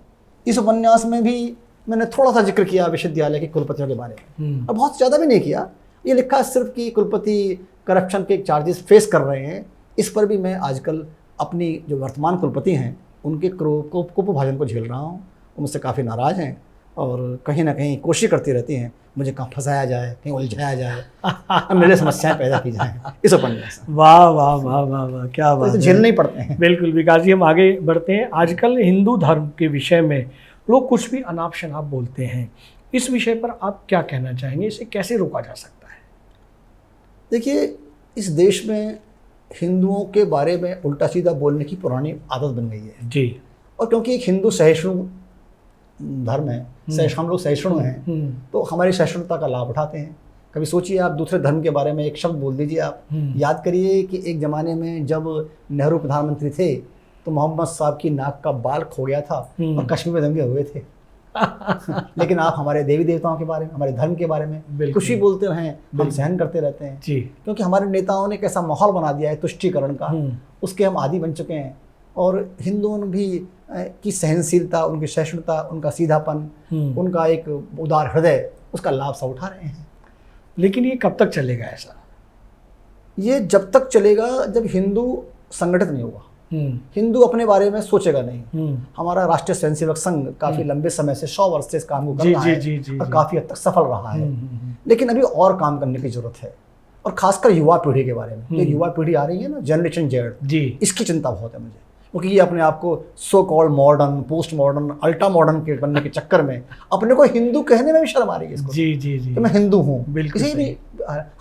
इस उपन्यास में भी मैंने थोड़ा सा जिक्र किया विश्वविद्यालय के कुलपतियों के बारे में, और बहुत ज़्यादा भी नहीं किया। ये लिखा सिर्फ कि कुलपति करप्शन के चार्जेस फेस कर रहे हैं। इस पर भी मैं आजकल अपनी जो वर्तमान कुलपति हैं उनके कुप्रभाजन को झेल रहा हूँ। उनसे काफ़ी नाराज़ हैं और कहीं ना कहीं कोशिश करती रहती हैं मुझे कहाँ फंसाया जाए, कहीं उलझाया जाए, मेरे समस्याएं पैदा की जाएं इस उपन्यास में। वाह वाह वाह वाह वाह, क्या बात है। झेलने ही पड़ते हैं। बिल्कुल विकास जी, हम आगे बढ़ते हैं। आजकल हिंदू धर्म के विषय में लोग कुछ भी अनाप शनाप बोलते हैं, इस विषय पर आप क्या कहना चाहेंगे? इसे कैसे रोका जा सकता है? देखिए, इस देश में हिंदुओं के बारे में उल्टा सीधा बोलने की पुरानी आदत बन गई है जी। और क्योंकि एक हिंदू सहिष्णु धर्म है, हम लोग सहिष्णु हैं, तो हमारी सहिष्णुता का लाभ उठाते हैं। कभी सोचिए, आप दूसरे धर्म के बारे में एक शब्द बोल दीजिए। आप याद करिए कि एक ज़माने में जब नेहरू प्रधानमंत्री थे तो मोहम्मद साहब की नाक का बाल खो गया था और कश्मीर में दंगे हुए थे। लेकिन आप हमारे देवी देवताओं के बारे में, हमारे धर्म के बारे में कुछ भी बोलते रहें, हम सहन करते रहते हैं जी। क्योंकि हमारे नेताओं ने कैसा माहौल बना दिया है तुष्टीकरण का, उसके हम आदी बन चुके हैं। और हिंदुओं भी की सहनशीलता, उनकी सहिष्णुता, उनका सीधापन, उनका एक उदार हृदय, उसका लाभ सब उठा रहे हैं। लेकिन ये कब तक चलेगा ऐसा? ये जब तक चलेगा जब हिंदू संगठित नहीं होगा, हिंदू अपने बारे में सोचेगा नहीं। हमारा राष्ट्रीय स्वयंसेवक संघ काफी लंबे समय से 100 वर्ष से इस काम को कर रहा है और काफी हद तक सफल रहा है। लेकिन अभी और काम करने की जरूरत है, और खासकर युवा पीढ़ी के बारे में। जो युवा पीढ़ी आ रही है ना, जनरेशन जेड, इसकी चिंता बहुत है मुझे। क्योंकि ये अपने आप को so called modern, post modern, ultra modern के बनने के चक्कर में अपने को हिंदू कहने में भी शर्म आ रही है इसको। जी जी जी, तो मैं हिंदू हूँ। किसी भी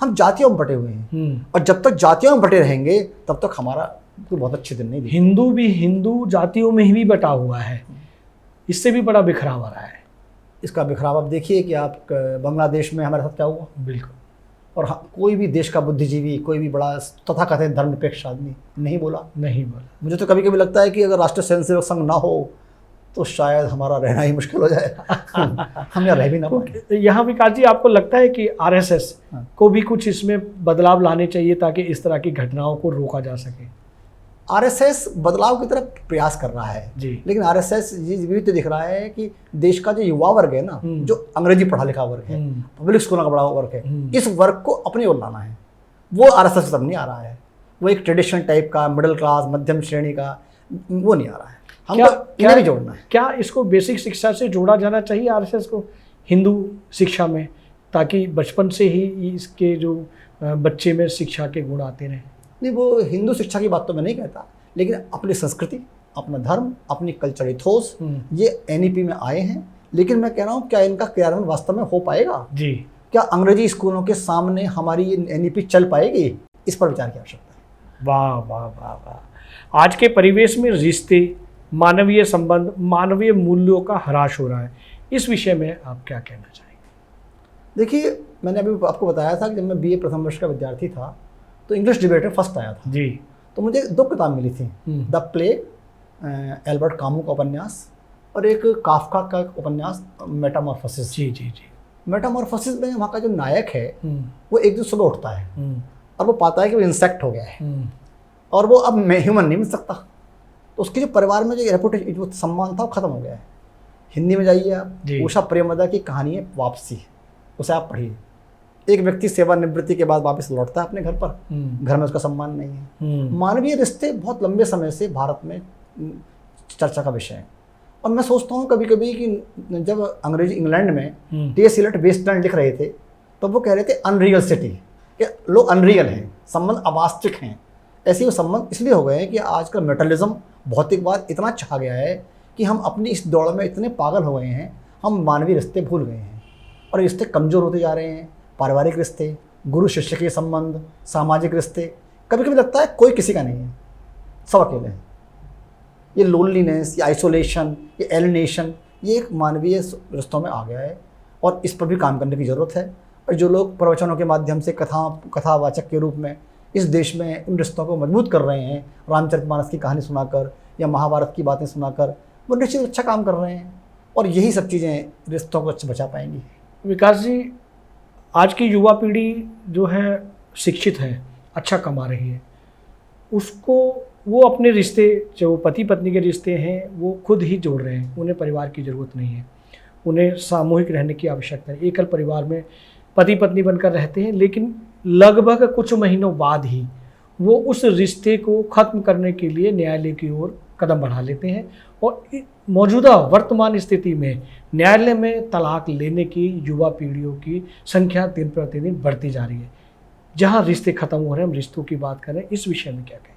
हम जातियों में बटे हुए हैं, और जब तक जातियों में बटे रहेंगे तब तक हमारा कोई बहुत अच्छे दिन नहीं दिखेगा। हिंदू भी हिंदू जातियों में ही भी बटा हुआ है, इससे भी बड़ा बिखराव आ रहा है। इसका बिखराव आप देखिए कि आप बांग्लादेश में हमारे साथ क्या हुआ। बिल्कुल। और कोई भी देश का बुद्धिजीवी, कोई भी बड़ा तथाकथित धर्मनिरपेक्ष आदमी नहीं बोला। मुझे तो कभी कभी लगता है कि अगर राष्ट्रीय स्वयंसेवक संघ ना हो तो शायद हमारा रहना ही मुश्किल हो जाए। हम यहाँ रह भी ना पाए। यहाँ विकास जी, आपको लगता है कि RSS को भी कुछ इसमें बदलाव लाने चाहिए ताकि इस तरह की घटनाओं को रोका जा सके? RSS बदलाव की तरफ प्रयास कर रहा है जी। लेकिन RSS ये भी तो दिख रहा है कि देश का जो युवा वर्ग है ना, जो अंग्रेजी पढ़ा लिखा वर्ग है, पब्लिक स्कूलों का बड़ा वर्ग है, इस वर्ग को अपने ओर लाना है। वो RSS की तरफ नहीं आ रहा है। वो एक ट्रेडिशनल टाइप का, मिडिल क्लास, मध्यम श्रेणी का, वो नहीं आ रहा है। हमको इन्हें भी जोड़ना है। क्या इसको बेसिक शिक्षा से जोड़ा जाना चाहिए RSS को हिंदू शिक्षा में, ताकि बचपन से ही इसके जो बच्चे में शिक्षा के गुण आते रहें? नहीं, वो हिंदू शिक्षा की बात तो मैं नहीं कहता, लेकिन अपनी संस्कृति, अपना धर्म, अपनी कल्चर इथोस, ये NEP में आए हैं। लेकिन मैं कह रहा हूँ, क्या इनका क्रियान्वयन वास्तव में हो पाएगा जी? क्या अंग्रेजी स्कूलों के सामने हमारी NEP चल पाएगी? इस पर विचार की आवश्यकता है। वाह वाह वाह वाह। आज के परिवेश में रिश्ते, मानवीय संबंध, मानवीय मूल्यों का ह्रास हो रहा है, इस विषय में आप क्या कहना चाहेंगे? देखिए, मैंने अभी आपको बताया था कि जब मैं बीए प्रथम वर्ष का विद्यार्थी था तो इंग्लिश डिबेट में फर्स्ट आया था जी। तो मुझे 2 किताब मिली थी, द प्लेग, एल्बर्ट कामू का उपन्यास, और एक काफका का उपन्यास मेटामॉर्फोसिस। जी जी जी। मेटामॉर्फोसिस में वहाँ का जो नायक है वो एक दिन सुबह उठता है और वो पाता है कि वो इंसेक्ट हो गया है और वो अब ह्यूमन नहीं मिल सकता। तो उसके जो परिवार में जो रेपुटेशन, जो सम्मान था, वो खत्म हो गया है। हिंदी में जाइए आप, उषा प्रेमदा की कहानी है वापसी, उसे आप पढ़िए। एक व्यक्ति सेवानिवृत्ति के बाद वापस लौटता है अपने घर पर, घर में उसका सम्मान नहीं है। मानवीय रिश्ते बहुत लंबे समय से भारत में चर्चा का विषय है। और मैं सोचता हूँ कभी कभी कि जब अंग्रेजी इंग्लैंड में टी.एस. एलियट वेस्टलैंड लिख रहे थे तो वो कह रहे थे अनरियल सिटी, कि लोग अनरियल हैं, संबंध अवास्तविक हैं। ऐसे वो संबंध इसलिए हो गए हैं कि आजकल मेटलिज्म, भौतिकवाद इतना छा गया है कि हम अपनी इस दौड़ में इतने पागल हो गए हैं, हम मानवीय रिश्ते भूल गए हैं और रिश्ते कमज़ोर होते जा रहे हैं। पारिवारिक रिश्ते, गुरु शिष्य के संबंध, सामाजिक रिश्ते, कभी कभी लगता है कोई किसी का नहीं है, सब अकेले हैं। ये लोनलीनेस, ये आइसोलेशन, ये एलिनेशन, ये एक मानवीय रिश्तों में आ गया है और इस पर भी काम करने की ज़रूरत है। और जो लोग प्रवचनों के माध्यम से कथावाचक के रूप में इस देश में इन रिश्तों को मजबूत कर रहे हैं, रामचरितमानस की कहानी सुनाकर या महाभारत की बातें सुनाकर, वो निश्चित अच्छा काम कर रहे हैं और यही सब चीज़ें रिश्तों को अच्छे बचा पाएंगी। विकास जी, आज की युवा पीढ़ी जो है शिक्षित है, अच्छा कमा रही है, उसको वो अपने रिश्ते, जो पति पत्नी के रिश्ते हैं, वो खुद ही जोड़ रहे हैं। उन्हें परिवार की ज़रूरत नहीं है, उन्हें सामूहिक रहने की आवश्यकता है। एकल परिवार में पति पत्नी बनकर रहते हैं, लेकिन लगभग कुछ महीनों बाद ही वो उस रिश्ते को ख़त्म करने के लिए न्यायालय की ओर कदम बढ़ा लेते हैं। और मौजूदा वर्तमान स्थिति में न्यायालय में तलाक लेने की युवा पीढ़ियों की संख्या दिन प्रतिदिन बढ़ती जा रही है। जहाँ रिश्ते खत्म हो रहे हैं, हम रिश्तों की बात करें, इस विषय में क्या कहें?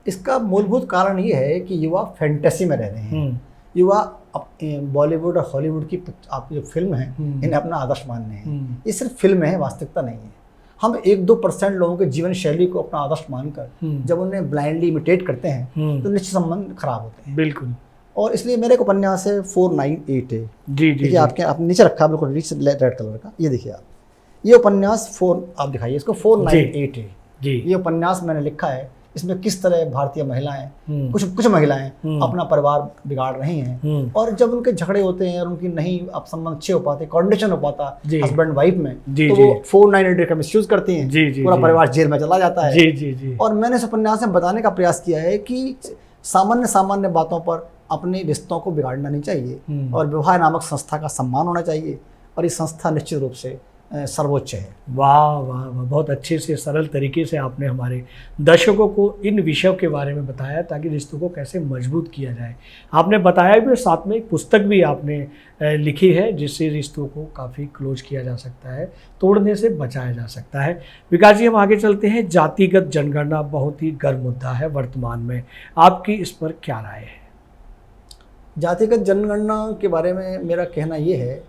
इसका मूलभूत कारण ये है कि युवा फैंटेसी में रह रहे हैं। युवा बॉलीवुड और हॉलीवुड की आप जो फिल्म है, इन्हें अपना आदर्श मान रहे हैं। ये सिर्फ फिल्म है, वास्तविकता नहीं है। हम 1-2% लोगों के जीवन शैली को अपना आदर्श मानकर जब उन्हें ब्लाइंडली इमिटेट करते हैं तो निश्चित संबंध खराब होते हैं। बिल्कुल। और इसलिए मेरे एक उपन्यास है 498 है। जी जी। आपके आप नीचे रखा, बिल्कुल रेड कलर का, ये देखिए आप, ये उपन्यास आप दिखाइए इसको, 498 है जी। ये उपन्यास मैंने लिखा है। इसमें किस तरह भारतीय महिलाएं, कुछ महिलाएं अपना परिवार बिगाड़ रही हैं और जब उनके झगड़े होते हैं और उनकी नहीं आप संबंध अच्छे हो पाते, कोऑर्डिनेशन हो पाता हस्बैंड वाइफ में, तो वो 498 का मिसयूज करती हैं, पूरा परिवार जेल में चला जाता है। जी। और मैंने इस उपन्यास में बताने का प्रयास किया है कि सामान्य बातों पर अपने रिश्तों को बिगाड़ना नहीं चाहिए और विवाह नामक संस्था का सम्मान होना चाहिए और ये संस्था निश्चित रूप से सर्वोच्च है। वाह वाह वाह, बहुत अच्छे से सरल तरीके से आपने हमारे दर्शकों को इन विषयों के बारे में बताया ताकि रिश्तों को कैसे मजबूत किया जाए। आपने बताया भी, साथ में एक पुस्तक भी आपने लिखी है जिससे रिश्तों को काफ़ी क्लोज किया जा सकता है, तोड़ने से बचाया जा सकता है। विकास जी, हम आगे चलते हैं। जातिगत जनगणना बहुत ही गर्म मुद्दा है वर्तमान में, आपकी इस पर क्या राय है? जातिगत जनगणना के बारे में मेरा कहना ये है,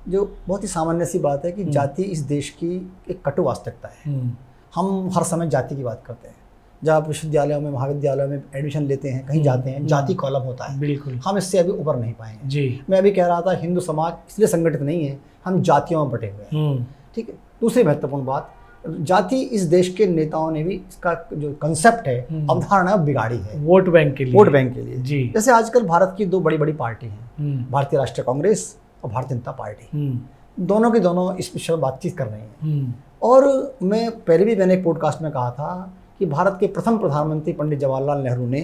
जो बहुत ही सामान्य सी बात है कि जाति इस देश की एक कटु वास्तविकता है। हम हर समय जाति की बात करते हैं। जब आप विश्वविद्यालयों में, महाविद्यालयों में एडमिशन लेते हैं, कहीं जाते हैं, जाति कॉलम होता है। बिल्कुल। हम इससे अभी उबर नहीं पाएंगे जी। मैं अभी कह रहा था, हिंदू समाज इसलिए संगठित नहीं है, हम जातियों में बटे हुए हैं। ठीक है। दूसरी महत्वपूर्ण बात, जाति इस देश के नेताओं ने भी इसका जो कंसेप्ट है, अवधारणा बिगाड़ी है, वोट बैंक के लिए जी। जैसे आजकल भारत की 2 बड़ी पार्टी हैं, भारतीय राष्ट्रीय कांग्रेस और भारतीय जनता पार्टी, दोनों की दोनों इस विषय में बातचीत कर रही हैं। और मैंने एक पॉडकास्ट में कहा था कि भारत के प्रथम प्रधानमंत्री पंडित जवाहरलाल नेहरू ने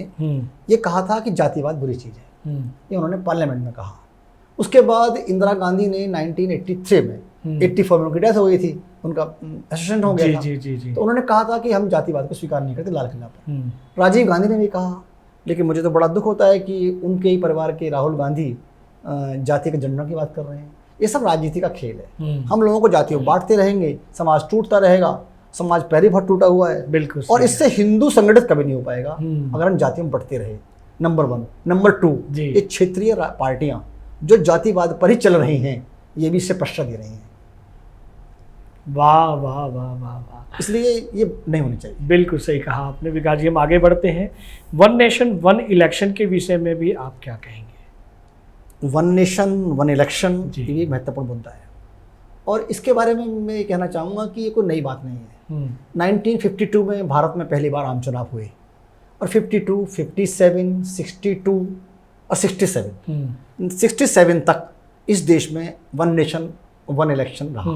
ये कहा था कि जातिवाद बुरी चीज़ है। ये उन्होंने पार्लियामेंट में कहा। उसके बाद इंदिरा गांधी ने 1983 में 84 में उनकी डेथ हो गई थी, उनका एसेसिनेशन हो गया था। तो उन्होंने कहा था कि हम जातिवाद को स्वीकार नहीं करते, लाल किला पर। राजीव गांधी ने भी कहा। लेकिन मुझे तो बड़ा दुख होता है कि उनके ही परिवार के राहुल गांधी जाति के जनगणना की बात कर रहे हैं। ये सब राजनीति का खेल है। हम लोगों को जातियों बांटते रहेंगे, समाज टूटता रहेगा। समाज पहले बहुत टूटा हुआ है, बिल्कुल। और इससे हिंदू संगठित कभी नहीं हो पाएगा अगर हम जातियों में बढ़ते रहे। नंबर 1। नंबर 2, ये क्षेत्रीय पार्टियां जो जातिवाद पर ही चल रही हैं, ये भी इससे प्रश्रय दे रही हैं। वाह वाह वाह वाह वाह, इसलिए ये नहीं होनी चाहिए। बिल्कुल सही कहा आपने विकास जी। हम आगे बढ़ते हैं, वन नेशन वन इलेक्शन के विषय में भी आप क्या कहेंगे? वन नेशन वन इलेक्शन जी। ये बहुत मुद्दा है, और इसके बारे में मैं ये कहना चाहूँगा कि ये कोई नई बात नहीं है। 1952 में भारत में पहली बार आम चुनाव हुए, और 52, 57, 62 और 67 तक इस देश में वन नेशन वन इलेक्शन रहा।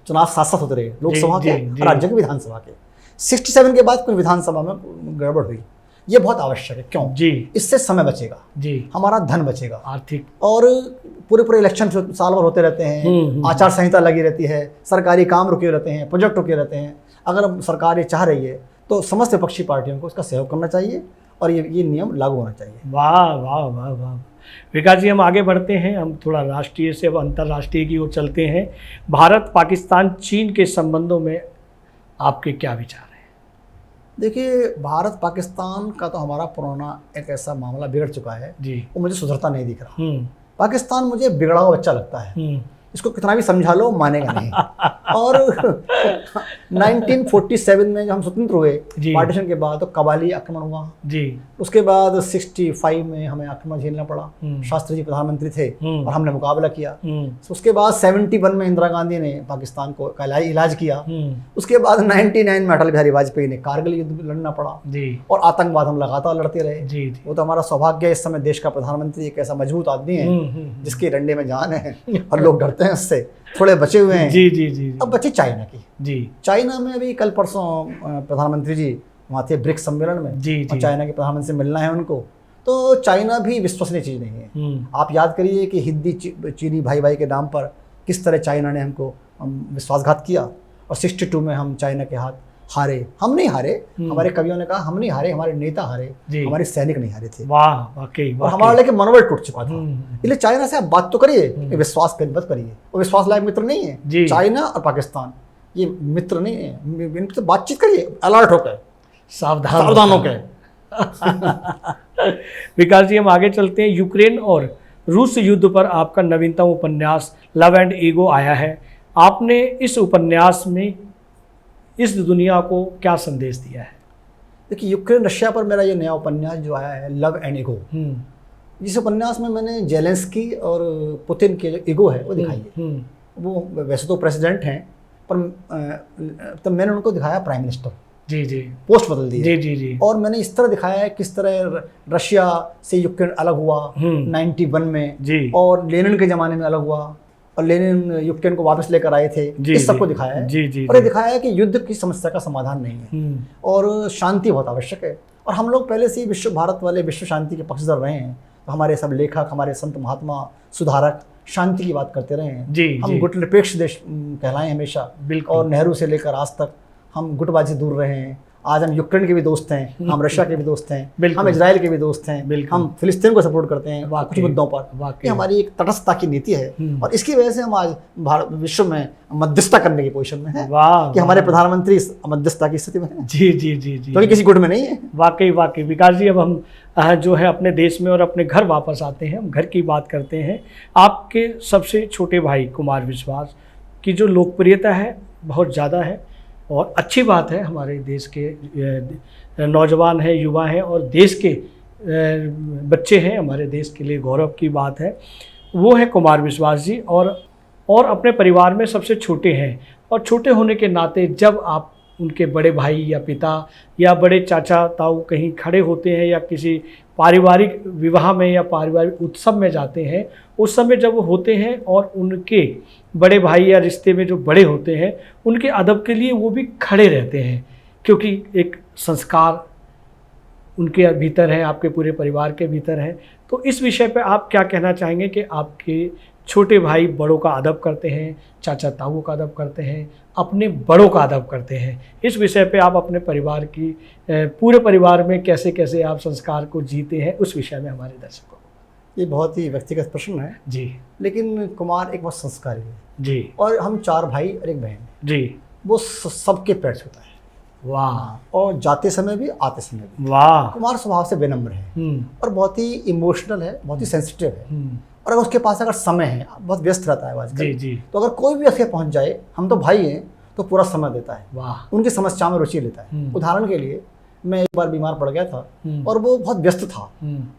चुनाव साथ साथ होते रहे, लोकसभा के और राज्य के विधानसभा के। 67 के बाद कुछ विधानसभा में गड़बड़ हुई। ये बहुत आवश्यक है, क्यों जी? इससे समय बचेगा जी, हमारा धन बचेगा, आर्थिक, और पूरे इलेक्शन साल भर होते रहते हैं, आचार संहिता लगी रहती है, सरकारी काम रुके रहते हैं, प्रोजेक्ट रुके रहते हैं। अगर सरकार ये चाह रही है तो समस्त विपक्षी पार्टियों को इसका सहयोग करना चाहिए, और ये नियम लागू होना चाहिए। वाह वाह वाह वाह विकास जी। हम आगे बढ़ते हैं, हम थोड़ा राष्ट्रीय से अब अंतर्राष्ट्रीय की ओर चलते हैं। भारत पाकिस्तान चीन के संबंधों में आपके क्या विचार हैं? देखिए, भारत पाकिस्तान का तो हमारा पुराना एक ऐसा मामला बिगड़ चुका है जी, वो मुझे सुधरता नहीं दिख रहा। पाकिस्तान मुझे बिगड़ा हुआ बच्चा लगता है, इसको कितना भी समझा लो मानेगा नहीं। और 1947 में जब हम स्वतंत्र हुए पार्टीशन के बाद, तो कबाली आक्रमण हुआ जी। उसके बाद 65 में हमें आक्रमण झेलना पड़ा, शास्त्री जी प्रधानमंत्री थे और हमने मुकाबला किया। उसके बाद 71 में इंदिरा गांधी ने पाकिस्तान को इलाज किया। उसके बाद 99 में अटल बिहारी वाजपेयी ने कारगिल युद्ध लड़ना पड़ा जी। और आतंकवाद हम लगातार लड़ते रहे जी। वो तो हमारा सौभाग्य है, इस समय देश का प्रधानमंत्री एक ऐसा मजबूत आदमी है जिसके डंडे में जान है और लोग डरते हैं उससे, थोड़े बचे हुए हैं जी जी जी। अब बचे चाइना की जी। चाइना में अभी कल परसों प्रधानमंत्री जी वहाँ थे ब्रिक्स सम्मेलन में जी, और चाइना के प्रधानमंत्री से मिलना है उनको। तो चाइना भी विश्वसनीय चीज़ नहीं है। आप याद करिए कि हिंदी चीनी भाई भाई के नाम पर किस तरह चाइना ने हमको विश्वासघात किया, और 62 में हम चाइना के हाथ हारे। हम नहीं हारे, हमारे कवियों ने कहा हम नहीं हारे, हमारे नेता हारे, हमारे सैनिक नहीं हारे थे। वाह वाकई, और हमारा लेके मनोबल टूट चुका था। इसलिए चाइना से आप बात तो करिए, विश्वास मत करिए, वो विश्वास लायक मित्र नहीं है। चाइना और पाकिस्तान ये मित्र नहीं है, इनसे बातचीत करिए अलर्ट होकर, सावधान होकर। विकास जी, हम आगे चलते हैं। यूक्रेन और रूस युद्ध पर आपका नवीनतम उपन्यास लव एंड ईगो आया है। आपने इस उपन्यास में इस दुनिया को क्या संदेश दिया है? देखिए, यूक्रेन रशिया पर मेरा ये नया उपन्यास जो आया है लव एंड ईगो, जिस उपन्यास में मैंने जेलेंस्की और पुतिन के जो ईगो है वो दिखाई है। वो वैसे तो प्रेसिडेंट हैं, पर तब मैंने उनको दिखाया प्राइम मिनिस्टर जी जी, पोस्ट बदल दी जी जी जी। और मैंने इस तरह दिखाया है किस तरह रशिया से यूक्रेन अलग हुआ 91 में जी, और लेनिन के ज़माने में अलग हुआ, और लेनिन यूक्रेन को वापस लेकर आए थे। इस सबको दिखाया है जी जी। और ये दिखाया है कि युद्ध की समस्या का समाधान नहीं है और शांति बहुत आवश्यक है। और हम लोग पहले से ही भारत वाले विश्व शांति के पक्षधर रहे हैं। तो हमारे सब लेखक, हमारे संत महात्मा सुधारक शांति की बात करते रहे हैं जी। हम गुटनिरपेक्ष देश कहलाएं हमेशा, और नेहरू से लेकर आज तक हम गुटबाजी दूर रहे हैं। आज हम यूक्रेन के भी दोस्त हैं, हम रशिया के भी दोस्त हैं, हम इजराइल के भी दोस्त हैं, हम फिलिस्तीन को सपोर्ट करते हैं कुछ मुद्दों पर। ये हमारी एक तटस्थता की नीति है, और इसकी वजह से हम आज भारत विश्व में मध्यस्थता करने की पोजीशन में हैं कि हमारे प्रधानमंत्री इस मध्यस्थता की स्थिति में हैं जी जी जी जी, तो किसी गुट में नहीं है। वाकई वाकई विकास जी, अब हम जो है अपने देश में और अपने घर वापस आते हैं, हम घर की बात करते हैं। आपके सबसे छोटे भाई कुमार विश्वास की जो लोकप्रियता है बहुत ज़्यादा है, और अच्छी बात है। हमारे देश के नौजवान हैं, युवा हैं, और देश के बच्चे हैं, हमारे देश के लिए गौरव की बात है। वो है कुमार विश्वास जी, और अपने परिवार में सबसे छोटे हैं। और छोटे होने के नाते जब आप उनके बड़े भाई या पिता या बड़े चाचा ताऊ कहीं खड़े होते हैं या किसी पारिवारिक विवाह में या पारिवारिक उत्सव में जाते हैं, उस समय जब वो होते हैं और उनके बड़े भाई या रिश्ते में जो बड़े होते हैं उनके अदब के लिए वो भी खड़े रहते हैं, क्योंकि एक संस्कार उनके भीतर है, आपके पूरे परिवार के भीतर है। तो इस विषय पे आप क्या कहना चाहेंगे कि आपके छोटे भाई बड़ों का अदब करते हैं, चाचा ताऊ का अदब करते हैं, अपने बड़ों का अदब करते हैं? इस विषय पे आप अपने परिवार की पूरे परिवार में कैसे कैसे आप संस्कार को जीते हैं, उस विषय में हमारे दर्शकों। ये बहुत ही व्यक्तिगत प्रश्न है जी, लेकिन कुमार एक बहुत संस्कारी है जी, और हम 4 भाई और एक बहन जी। वो सबके पैर छूता है। वाह। और जाते समय भी आते समय भी। वाह। कुमार स्वभाव से विनम्र है और बहुत ही इमोशनल है, बहुत ही सेंसिटिव है। और अगर उसके पास अगर समय है, बहुत व्यस्त रहता है आजकल जी जी, तो अगर कोई भी उसके पहुंच जाए, हम तो भाई हैं, तो तो पूरा समय देता है, वाह। उनकी समस्याओं में रुचि लेता है। उदाहरण के लिए मैं एक बार बीमार पड़ गया था और वो बहुत व्यस्त था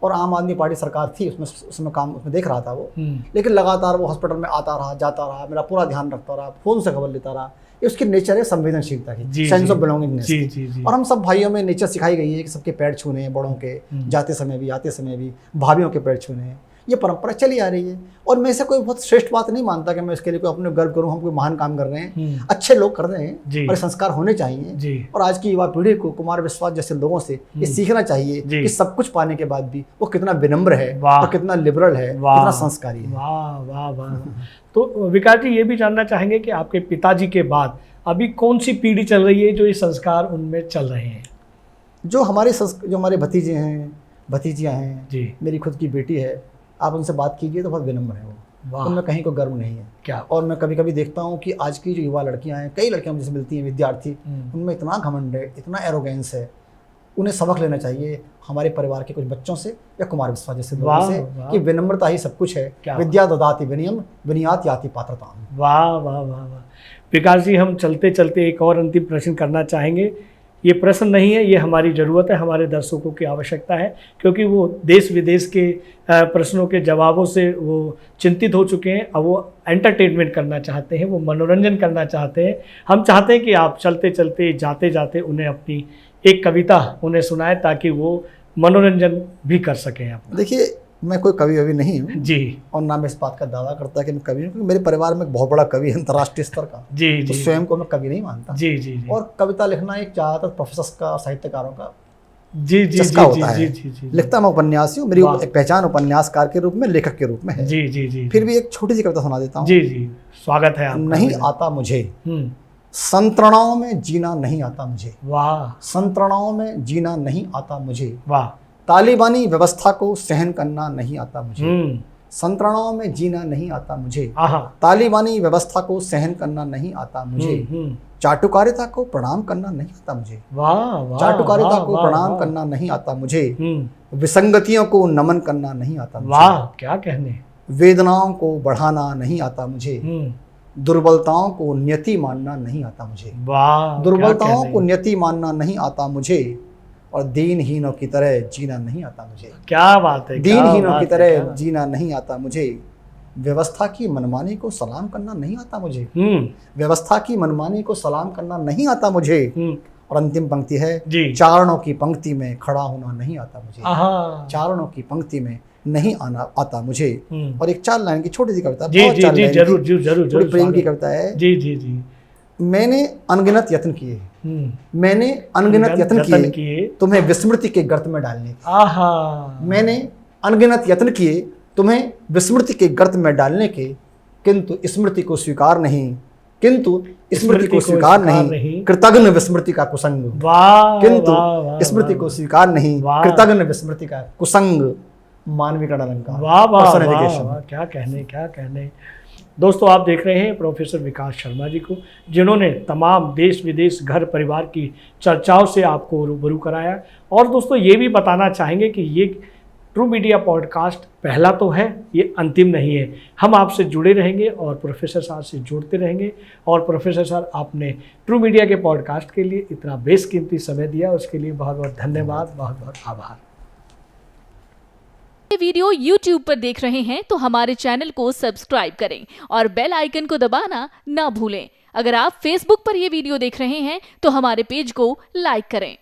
और आम आदमी पार्टी सरकार थी, उसमें काम उसमें देख रहा था वो, लेकिन लगातार वो हॉस्पिटल में आता रहा, जाता रहा, मेरा पूरा ध्यान रखता रहा, फोन से खबर लेता रहा। ये उसकी नेचर है संवेदनशीलता की, सेंस ऑफ बिलोंगिंगनेस की। और हम सब भाइयों में नेचर सिखाई गई है कि सबके पैर छूने हैं, बड़ों के जाते समय भी आते समय भी, भाभीियों के पैर छूने हैं। ये परंपरा चली आ रही है और मैं इसे कोई बहुत श्रेष्ठ बात नहीं मानता कि मैं इसके लिए कोई अपने गर्व करूं, हम कोई महान काम कर रहे हैं। अच्छे लोग कर रहे हैं और संस्कार होने चाहिए। और आज की युवा पीढ़ी को कुमार विश्वास जैसे लोगों से ये सीखना चाहिए कि सब कुछ पाने के बाद भी वो कितना विनम्र है और कितना लिबरल है, कितना संस्कारी है। वाह वाह वाह। तो विकास जी, ये भी जानना चाहेंगे कि आपके पिताजी के बाद अभी कौन सी पीढ़ी चल रही है जो ये संस्कार उनमें चल रहे हैं? जो हमारे भतीजे हैं, भतीजियाँ हैं, मेरी खुद की बेटी है, आप उनसे बात कीजिए तो बहुत विनम्र है वो, उनमें कहीं को गर्व नहीं है। क्या? और मैं कभी कभी देखता हूँ कि आज की जो युवा लड़कियाँ हैं, कई लड़कियाँ मुझे मिलती हैं, विद्यार्थी, उनमें इतना घमंड है, इतना एरोगेंस है। उन्हें सबक लेना चाहिए हमारे परिवार के कुछ बच्चों से या कुमार विश्वास जैसे लोगों से कि विनम्रता ही सब कुछ है। विद्या ददाति विनयम विनयात याति पात्रता। वाह वाह वाह वाह। विकास जी, हम चलते चलते एक और अंतिम प्रश्न करना चाहेंगे। ये प्रश्न नहीं है, ये हमारी ज़रूरत है, हमारे दर्शकों की आवश्यकता है, क्योंकि वो देश विदेश के प्रश्नों के जवाबों से वो चिंतित हो चुके हैं। अब वो एंटरटेनमेंट करना चाहते हैं, वो मनोरंजन करना चाहते हैं। हम चाहते हैं कि आप चलते चलते जाते जाते उन्हें अपनी एक कविता उन्हें सुनाएं ताकि वो मनोरंजन भी कर सकें। आप देखिए, मैं कोई कवि अभी नहीं हूँ जी, और ना मैं इस बात का दावा करता कि मैं कवि हूँ, क्योंकि मेरे परिवार में एक बहुत बड़ा कवि है अंतर्राष्ट्रीय स्तर का। जी तो स्वयं को मैं कवि नहीं मानता। जी जी जी। और कविता लिखना एक ज़्यादातर प्रोफेसर का, साहित्यकारों का जी जी चस्का होता है। जी जी जी। लिखता मैं उपन्यासी हूँ, मेरी एक पहचान उपन्यासकार के रूप में, लेखक के रूप में है। जी जी जी। फिर भी एक छोटी सी कविता सुना देता हूँ। जी जी, स्वागत है आपका। नहीं आता मुझे संतरणाओं में जीना, नहीं आता मुझे। वाह। संतरणाओं में जीना नहीं आता मुझे। वाह। तालिबानी व्यवस्था को सहन करना नहीं आता मुझे। संतरणाओं में जीना नहीं आता मुझे। तालिबानी व्यवस्था को सहन करना नहीं आता मुझे। चाटुकारिता को प्रणाम करना नहीं आता मुझे। वाह। चाटुकारिता को प्रणाम करना नहीं आता मुझे। विसंगतियों को नमन करना नहीं आता मुझे। वाह, क्या कहने। वेदनाओं को बढ़ाना नहीं आता मुझे। दुर्बलताओं को नियति मानना नहीं आता मुझे। वाह। दुर्बलताओं को नियति मानना नहीं आता मुझे और दीनहीनों की तरह जीना नहीं आता मुझे। क्या बात है। दीनहीनों की तरह जीना नहीं आता मुझे। व्यवस्था की मनमानी को सलाम करना नहीं आता मुझे। व्यवस्था की मनमानी को सलाम करना नहीं आता मुझे। और अंतिम पंक्ति है, चारणों की पंक्ति में खड़ा होना नहीं आता मुझे। चारणों की पंक्ति में नहीं आना आता मुझे। और एक 4 लाइन की छोटी सी कविता, जरूर प्रेम की कविता है। जी जी जी। मैंने अनगिनत यत्न किए, मैंने अनगिनत यत्न किए तुम्हें विस्मृति के गर्त में डालने। मैंने अनगिनत यत्न किए तुम्हें विस्मृति के गर्त में डालने के, किंतु स्मृति को स्वीकार नहीं, किंतु स्मृति को स्वीकार नहीं, कृतघ्न विस्मृति का कुसंग। किंतु स्मृति को स्वीकार नहीं, कृतघ्न विस्मृति का कुसंग। मानविकरण अलंकार। वाह वाह वाह, क्या कहने, क्या कहने। दोस्तों, आप देख रहे हैं प्रोफेसर विकास शर्मा जी को, जिन्होंने तमाम देश विदेश घर परिवार की चर्चाओं से आपको रूबरू कराया। और दोस्तों, ये भी बताना चाहेंगे कि ये ट्रू मीडिया पॉडकास्ट पहला तो है, ये अंतिम नहीं है। हम आपसे जुड़े रहेंगे और प्रोफेसर साहब से जुड़ते रहेंगे। और प्रोफेसर साहब, आपने ट्रू मीडिया के पॉडकास्ट के लिए इतना बेशकीमती समय दिया, उसके लिए बहुत बहुत धन्यवाद, बहुत बहुत आभार। वीडियो YouTube पर देख रहे हैं तो हमारे चैनल को सब्सक्राइब करें और बेल आइकन को दबाना ना भूलें। अगर आप Facebook पर यह वीडियो देख रहे हैं तो हमारे पेज को लाइक करें।